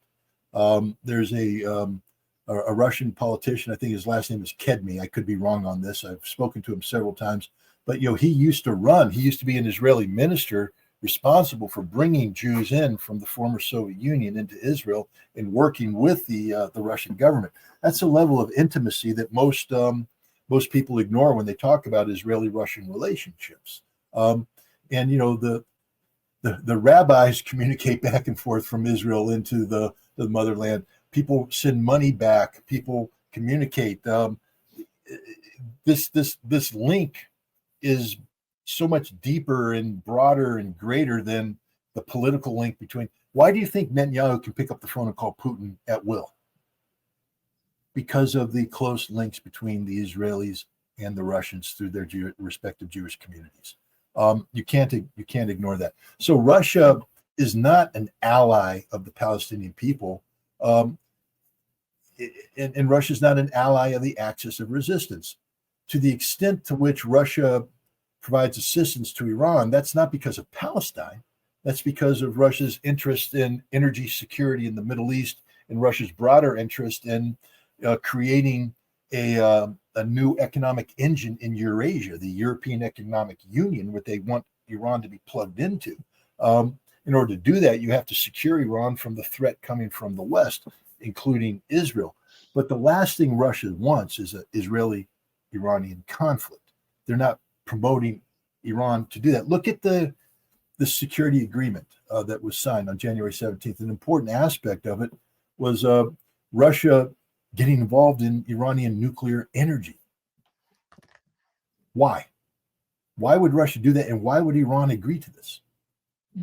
There's a Russian politician, I think his last name is Kedmi. I could be wrong on this. I've spoken to him several times, but he used to be an Israeli minister responsible for bringing Jews in from the former Soviet Union into Israel and working with the Russian government. That's a level of intimacy that most people ignore when they talk about Israeli-Russian relationships. And the rabbis communicate back and forth from Israel into the motherland. People send money back. People communicate. This link is so much deeper and broader and greater than the political link between. Why do you think Netanyahu can pick up the phone and call Putin at will? Because of the close links between the Israelis and the Russians through their respective Jewish communities. You can't ignore that. So Russia is not an ally of the Palestinian people, and Russia is not an ally of the axis of resistance. To the extent to which Russia provides assistance to Iran, that's not because of Palestine. That's because of Russia's interest in energy security in the Middle East and Russia's broader interest in creating a new economic engine in Eurasia, the European Economic Union, what they want Iran to be plugged into. In order to do that, you have to secure Iran from the threat coming from the West, including Israel. But the last thing Russia wants is an Israeli-Iranian conflict. They're not promoting Iran to do that. Look at the security agreement that was signed on January 17th. An important aspect of it was Russia getting involved in Iranian nuclear energy. Why? Why would Russia do that? And why would Iran agree to this?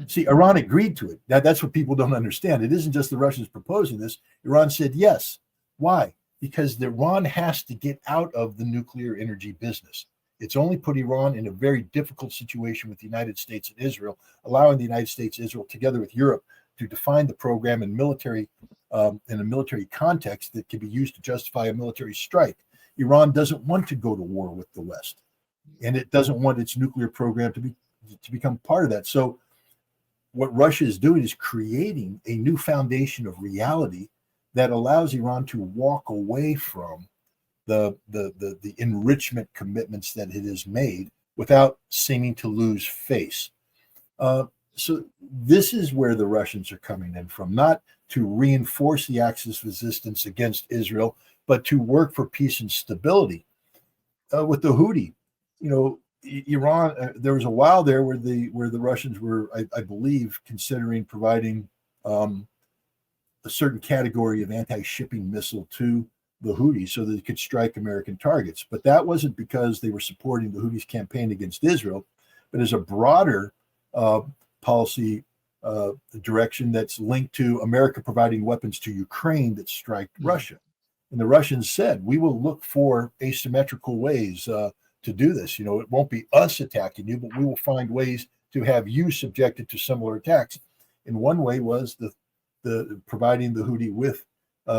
See, Iran agreed to it. That's what people don't understand. It isn't just the Russians proposing this. Iran said yes. Why? Because Iran has to get out of the nuclear energy business. It's only put Iran in a very difficult situation with the United States and Israel, allowing the United States and Israel together with Europe to define the program in a military context that can be used to justify a military strike. Iran doesn't want to go to war with the West, and it doesn't want its nuclear program to become part of that. So what Russia is doing is creating a new foundation of reality that allows Iran to walk away from the enrichment commitments that it has made without seeming to lose face. So this is where the Russians are coming in from, not to reinforce the axis of resistance against Israel, but to work for peace and stability. With the Houthi, Iran, there was a while there where the Russians were, I believe, considering providing a certain category of anti-shipping missile to the Houthis so that they could strike American targets. But that wasn't because they were supporting the Houthis' campaign against Israel, but as a broader policy direction that's linked to America providing weapons to Ukraine that strike Russia. And the Russians said, we will look for asymmetrical ways to do this. You know, it won't be us attacking you, but we will find ways to have you subjected to similar attacks. And one way was the providing the Houthi with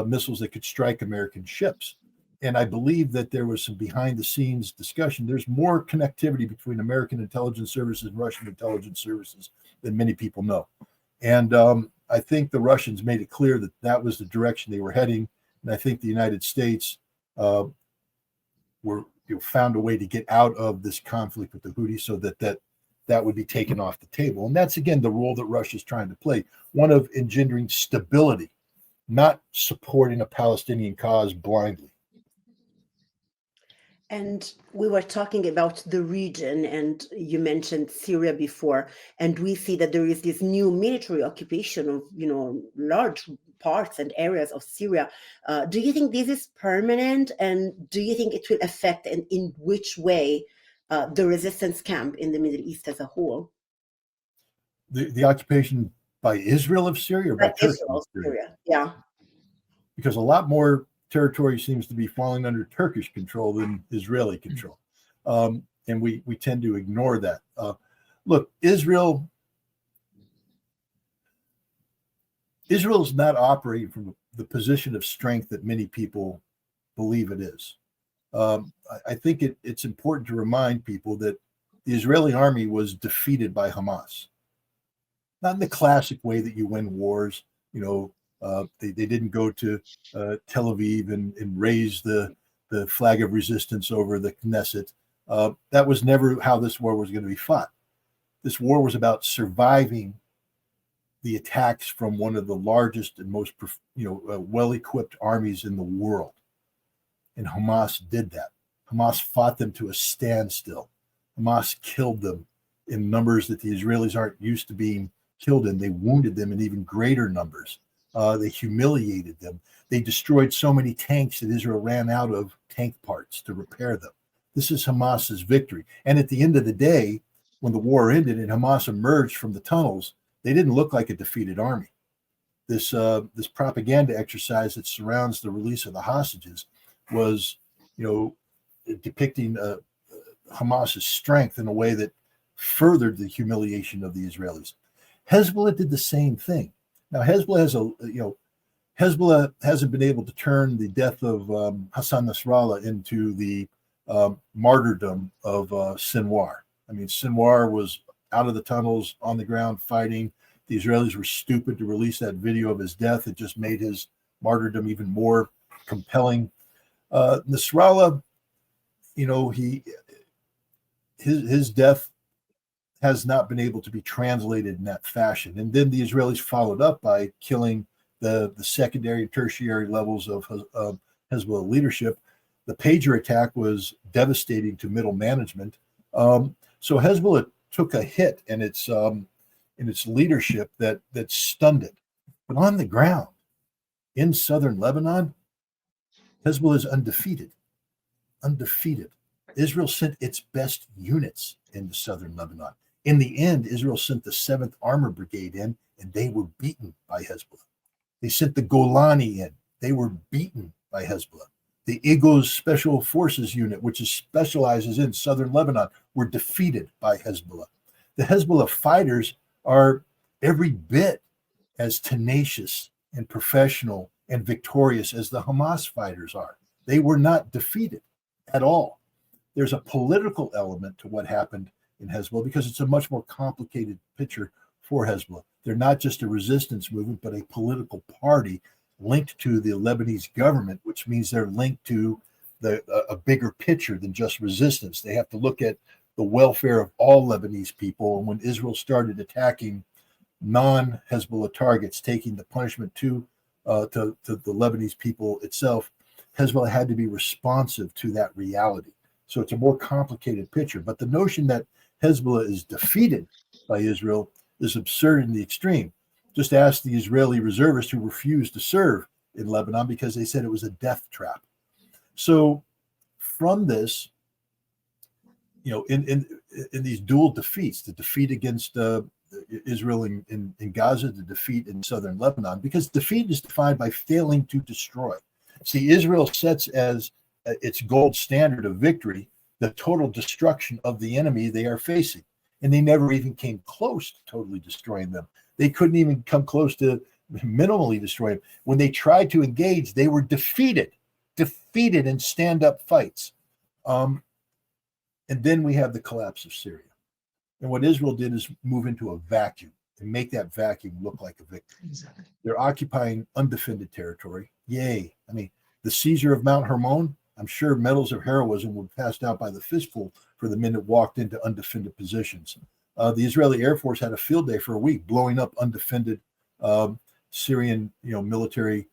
missiles that could strike American ships. And I believe that there was some behind the scenes discussion. There's more connectivity between American intelligence services and Russian intelligence services than many people know. And I think the Russians made it clear that that was the direction they were heading. And I think the United States found a way to get out of this conflict with the Houthis so that would be taken off the table. And that's, again, the role that Russia's trying to play, one of engendering stability, not supporting a Palestinian cause blindly.
And we were talking about the region, and you mentioned Syria before, and we see that there is this new military occupation of, large parts and areas of Syria. Do you think this is permanent, and do you think it will affect, and in which way, the resistance camp in the Middle East as a whole?
The occupation by Israel of Syria or by Turkey?
Israel of Syria, yeah.
Because a lot more territory seems to be falling under Turkish control than Israeli control. And we tend to ignore that. Look, Israel is not operating from the position of strength that many people believe it is. I think it's important to remind people that the Israeli army was defeated by Hamas. Not in the classic way that you win wars. They didn't go to Tel Aviv and raise the flag of resistance over the Knesset. That was never how this war was going to be fought. This war was about surviving the attacks from one of the largest and most well-equipped armies in the world. And Hamas did that. Hamas fought them to a standstill. Hamas killed them in numbers that the Israelis aren't used to being killed in. They wounded them in even greater numbers. They humiliated them. They destroyed so many tanks that Israel ran out of tank parts to repair them. This is Hamas's victory. And at the end of the day, when the war ended and Hamas emerged from the tunnels, they didn't look like a defeated army. This propaganda exercise that surrounds the release of the hostages was, depicting Hamas's strength in a way that furthered the humiliation of the Israelis. Hezbollah did the same thing. Now, Hezbollah hasn't been able to turn the death of Hassan Nasrallah into the martyrdom of Sinwar. I mean, Sinwar was out of the tunnels, on the ground, fighting. The Israelis were stupid to release that video of his death. It just made his martyrdom even more compelling. Nasrallah, his death has not been able to be translated in that fashion. And then the Israelis followed up by killing the secondary and tertiary levels of Hezbollah leadership. The pager attack was devastating to middle management. So Hezbollah took a hit in its leadership that stunned it. But on the ground, in southern Lebanon, Hezbollah is undefeated. Israel sent its best units into southern Lebanon. In the end, Israel sent the 7th Armor Brigade in, and they were beaten by Hezbollah. They sent the Golani in. They were beaten by Hezbollah. The Eagles Special Forces Unit, which specializes in southern Lebanon, were defeated by Hezbollah. The Hezbollah fighters are every bit as tenacious and professional and victorious as the Hamas fighters are. They were not defeated at all. There's a political element to what happened in Hezbollah because it's a much more complicated picture for Hezbollah. They're not just a resistance movement, but a political party linked to the Lebanese government, which means they're linked to a bigger picture than just resistance. They have to look at the welfare of all Lebanese people. And when Israel started attacking non-Hezbollah targets, taking the punishment to the Lebanese people itself, Hezbollah had to be responsive to that reality. So it's a more complicated picture. But the notion that Hezbollah is defeated by Israel is absurd in the extreme. Just ask the Israeli reservists who refused to serve in Lebanon because they said it was a death trap. So from this, in these dual defeats, the defeat against Israel in Gaza, the defeat in southern Lebanon, because defeat is defined by failing to destroy. See, Israel sets as its gold standard of victory the total destruction of the enemy they are facing. And they never even came close to totally destroying them. They couldn't even come close to minimally destroy them. When they tried to engage, they were defeated in stand-up fights. And then we have the collapse of Syria. And what Israel did is move into a vacuum and make that vacuum look like a victory.
Exactly.
They're occupying undefended territory. Yay. I mean, the seizure of Mount Hermon, I'm sure medals of heroism were passed out by the fistful for the men that walked into undefended positions. The Israeli Air Force had a field day for a week, blowing up undefended Syrian, military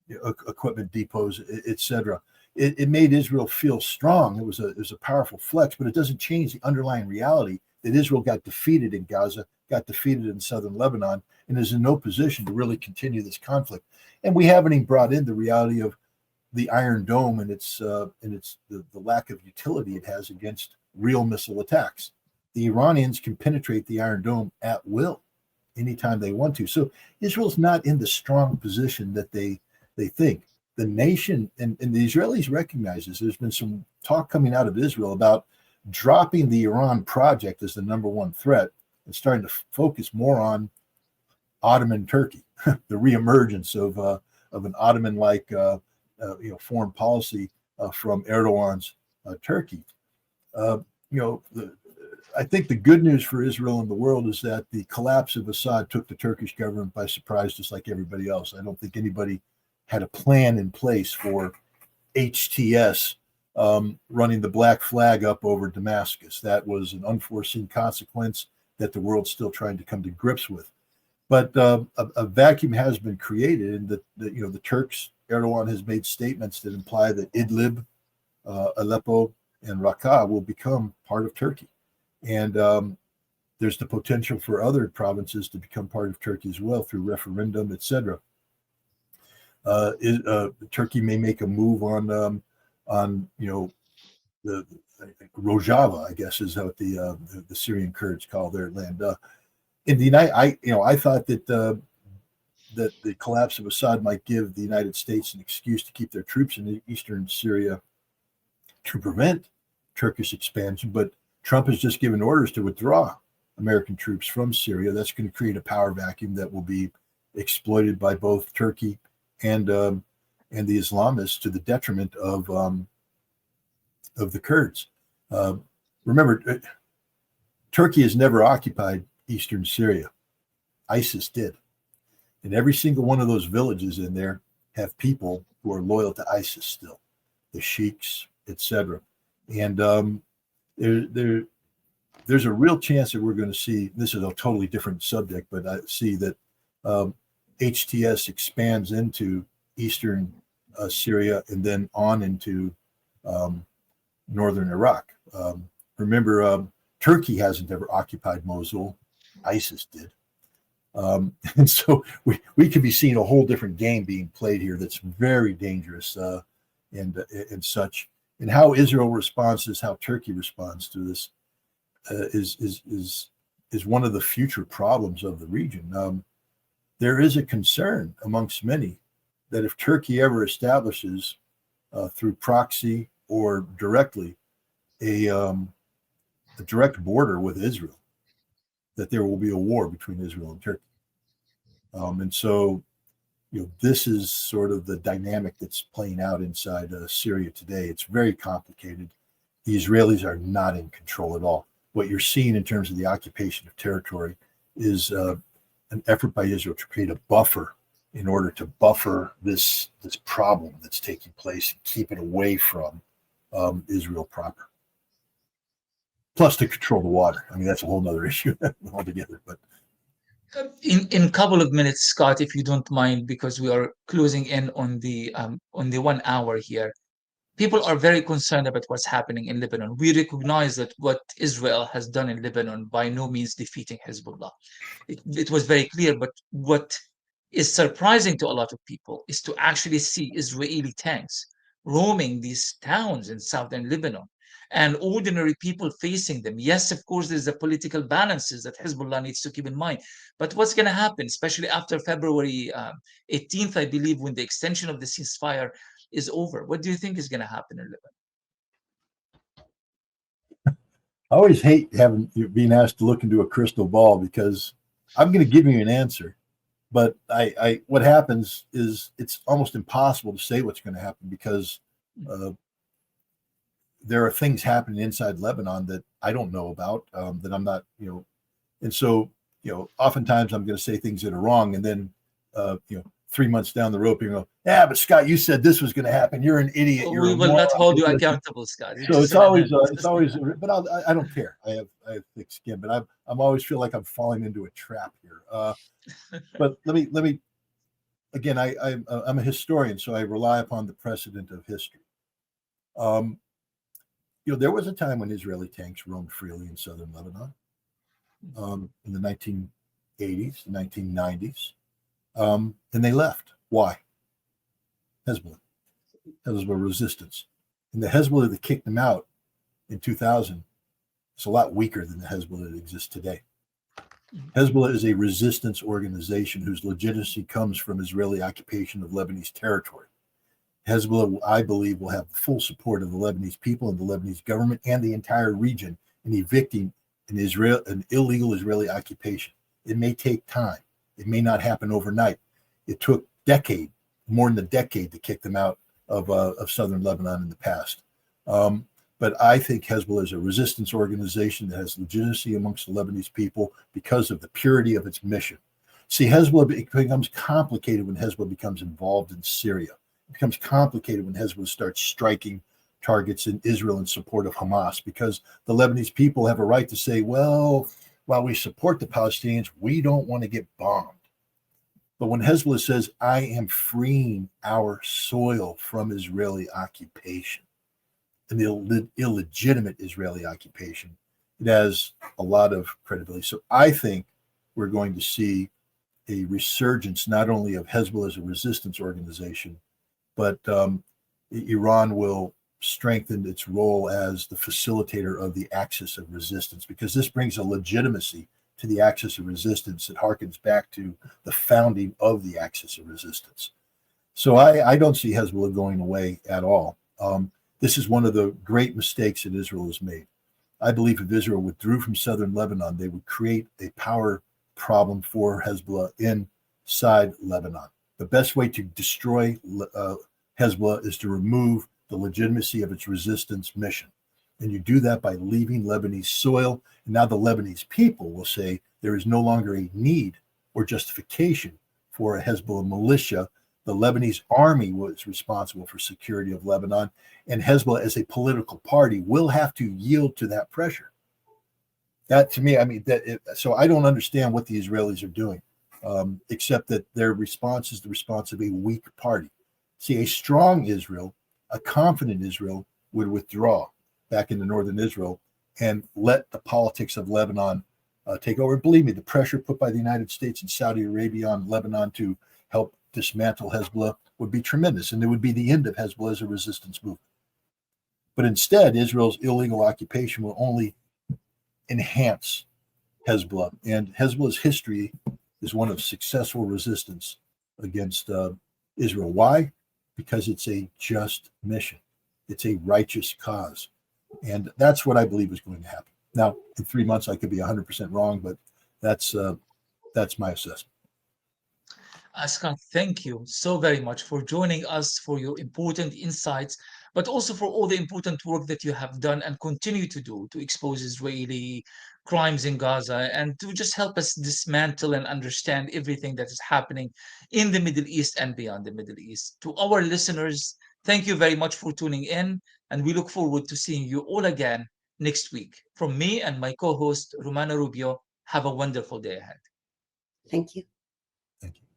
equipment depots, etc. It made Israel feel strong. It was a powerful flex, but it doesn't change the underlying reality that Israel got defeated in Gaza, got defeated in southern Lebanon, and is in no position to really continue this conflict. And we haven't even brought in the reality of the Iron Dome and the lack of utility it has against real missile attacks. The Iranians can penetrate the Iron Dome at will anytime they want to. So Israel's not in the strong position that they think. The nation and the Israelis recognize this. There's been some talk coming out of Israel about dropping the Iran project as the number one threat and starting to focus more on Ottoman Turkey, the reemergence of an Ottoman-like foreign policy from Erdogan's Turkey. I think the good news for Israel and the world is that the collapse of Assad took the Turkish government by surprise, just like everybody else. I don't think anybody had a plan in place for HTS running the black flag up over Damascus. That was an unforeseen consequence that the world's still trying to come to grips with. But a vacuum has been created, and the Turks, Erdogan has made statements that imply that Idlib, Aleppo, and Raqqa will become part of Turkey. And there's the potential for other provinces to become part of Turkey as well through referendum, etc. Turkey may make a move on the Rojava, I guess is what the Syrian Kurds call their land. In the I thought that the collapse of Assad might give the United States an excuse to keep their troops in eastern Syria to prevent Turkish expansion, but Trump has just given orders to withdraw American troops from Syria. That's going to create a power vacuum that will be exploited by both Turkey and the Islamists to the detriment of the Kurds. Remember, Turkey has never occupied eastern Syria. ISIS did. And every single one of those villages in there have people who are loyal to ISIS still, the sheiks, etc. And there's a real chance that we're going to see, this is a totally different subject, but I see that HTS expands into eastern Syria and then on into northern Iraq. Remember, Turkey hasn't ever occupied Mosul. ISIS did. And so we could be seeing a whole different game being played here that's very dangerous and such. And how Israel responds to this, how Turkey responds to this is one of the future problems of the region. There is a concern amongst many that if Turkey ever establishes through proxy or directly a direct border with Israel, that there will be a war between Israel and Turkey. And so, this is sort of the dynamic that's playing out inside Syria today. It's very complicated. The Israelis are not in control at all. What you're seeing in terms of the occupation of territory is an effort by Israel to create a buffer in order to buffer this problem that's taking place and keep it away from Israel proper. Plus to control the water. I mean, that's a whole nother issue altogether. But
in a couple of minutes, Scott, if you don't mind, because we are closing in on the 1 hour here. people are very concerned about what's happening in Lebanon. We recognize that what Israel has done in Lebanon by no means defeating Hezbollah. It was very clear, but what is surprising to a lot of people is to actually see Israeli tanks roaming these towns in southern Lebanon and ordinary people facing them. Yes, of course, there's a political balances that Hezbollah needs to keep in mind. But what's going to happen, especially after February 18th, I believe, when the extension of the ceasefire is over? What do you think is going to happen in Lebanon?
I always hate having being asked to look into a crystal ball because I'm going to give you an answer, but I what happens is it's almost impossible to say what's going to happen because uh, there are things happening inside Lebanon that I don't know about, that I'm not, and so, oftentimes I'm going to say things that are wrong, and then, 3 months down the road, people go, yeah, but Scott, you said this was going to happen. You're an idiot. You're
We
a
will
moron.
not hold you accountable, Scott. It's
So
just an analysis.
it's always, but I don't care. I have thick skin, but I'm always feel like I'm falling into a trap here. But let me again. I'm a historian, so I rely upon the precedent of history. Um, there was a time when Israeli tanks roamed freely in southern Lebanon, in the 1980s, the 1990s, and they left. Why? Hezbollah. Hezbollah resistance. And the Hezbollah that kicked them out in 2000 is a lot weaker than the Hezbollah that exists today. Hezbollah is a resistance organization whose legitimacy comes from Israeli occupation of Lebanese territory. Hezbollah, I believe, will have the full support of the Lebanese people and the Lebanese government and the entire region in evicting an illegal Israeli occupation. It may take time. It may not happen overnight. It took more than a decade to kick them out of southern Lebanon in the past. But I think Hezbollah is a resistance organization that has legitimacy amongst the Lebanese people because of the purity of its mission. See, Hezbollah becomes complicated when Hezbollah becomes involved in Syria. It becomes complicated when Hezbollah starts striking targets in Israel in support of Hamas, because the Lebanese people have a right to say, well, while we support the Palestinians, we don't want to get bombed. But when Hezbollah says, I am freeing our soil from Israeli occupation, and the illegitimate Israeli occupation, it has a lot of credibility. So I think we're going to see a resurgence not only of Hezbollah as a resistance organization, but Iran will strengthen its role as the facilitator of the axis of resistance, because this brings a legitimacy to the axis of resistance that harkens back to the founding of the axis of resistance. So I don't see Hezbollah going away at all. This is one of the great mistakes that Israel has made. I believe if Israel withdrew from southern Lebanon, they would create a power problem for Hezbollah inside Lebanon. The best way to destroy Hezbollah is to remove the legitimacy of its resistance mission. And you do that by leaving Lebanese soil. And now the Lebanese people will say there is no longer a need or justification for a Hezbollah militia. The Lebanese army was responsible for security of Lebanon, and Hezbollah as a political party will have to yield to that pressure. That, to me, so I don't understand what the Israelis are doing, except that their response is the response of a weak party. See, a strong Israel, a confident Israel would withdraw back into northern Israel and let the politics of Lebanon take over. Believe me, the pressure put by the United States and Saudi Arabia on Lebanon to help dismantle Hezbollah would be tremendous, and it would be the end of Hezbollah as a resistance movement. But instead, Israel's illegal occupation will only enhance Hezbollah, and Hezbollah's history is one of successful resistance against Israel. Why? Because it's a just mission. It's a righteous cause. And that's what I believe is going to happen. Now, in 3 months, I could be 100% wrong, but that's my assessment.
Scott, thank you so very much for joining us, for your important insights, but also for all the important work that you have done and continue to do to expose Israeli crimes in Gaza and to just help us dismantle and understand everything that is happening in the Middle East and beyond the Middle East. To our listeners, thank you very much for tuning in, and we look forward to seeing you all again next week. From me and my co host, Romana Rubeo, have a wonderful day ahead.
Thank you.
Thank you.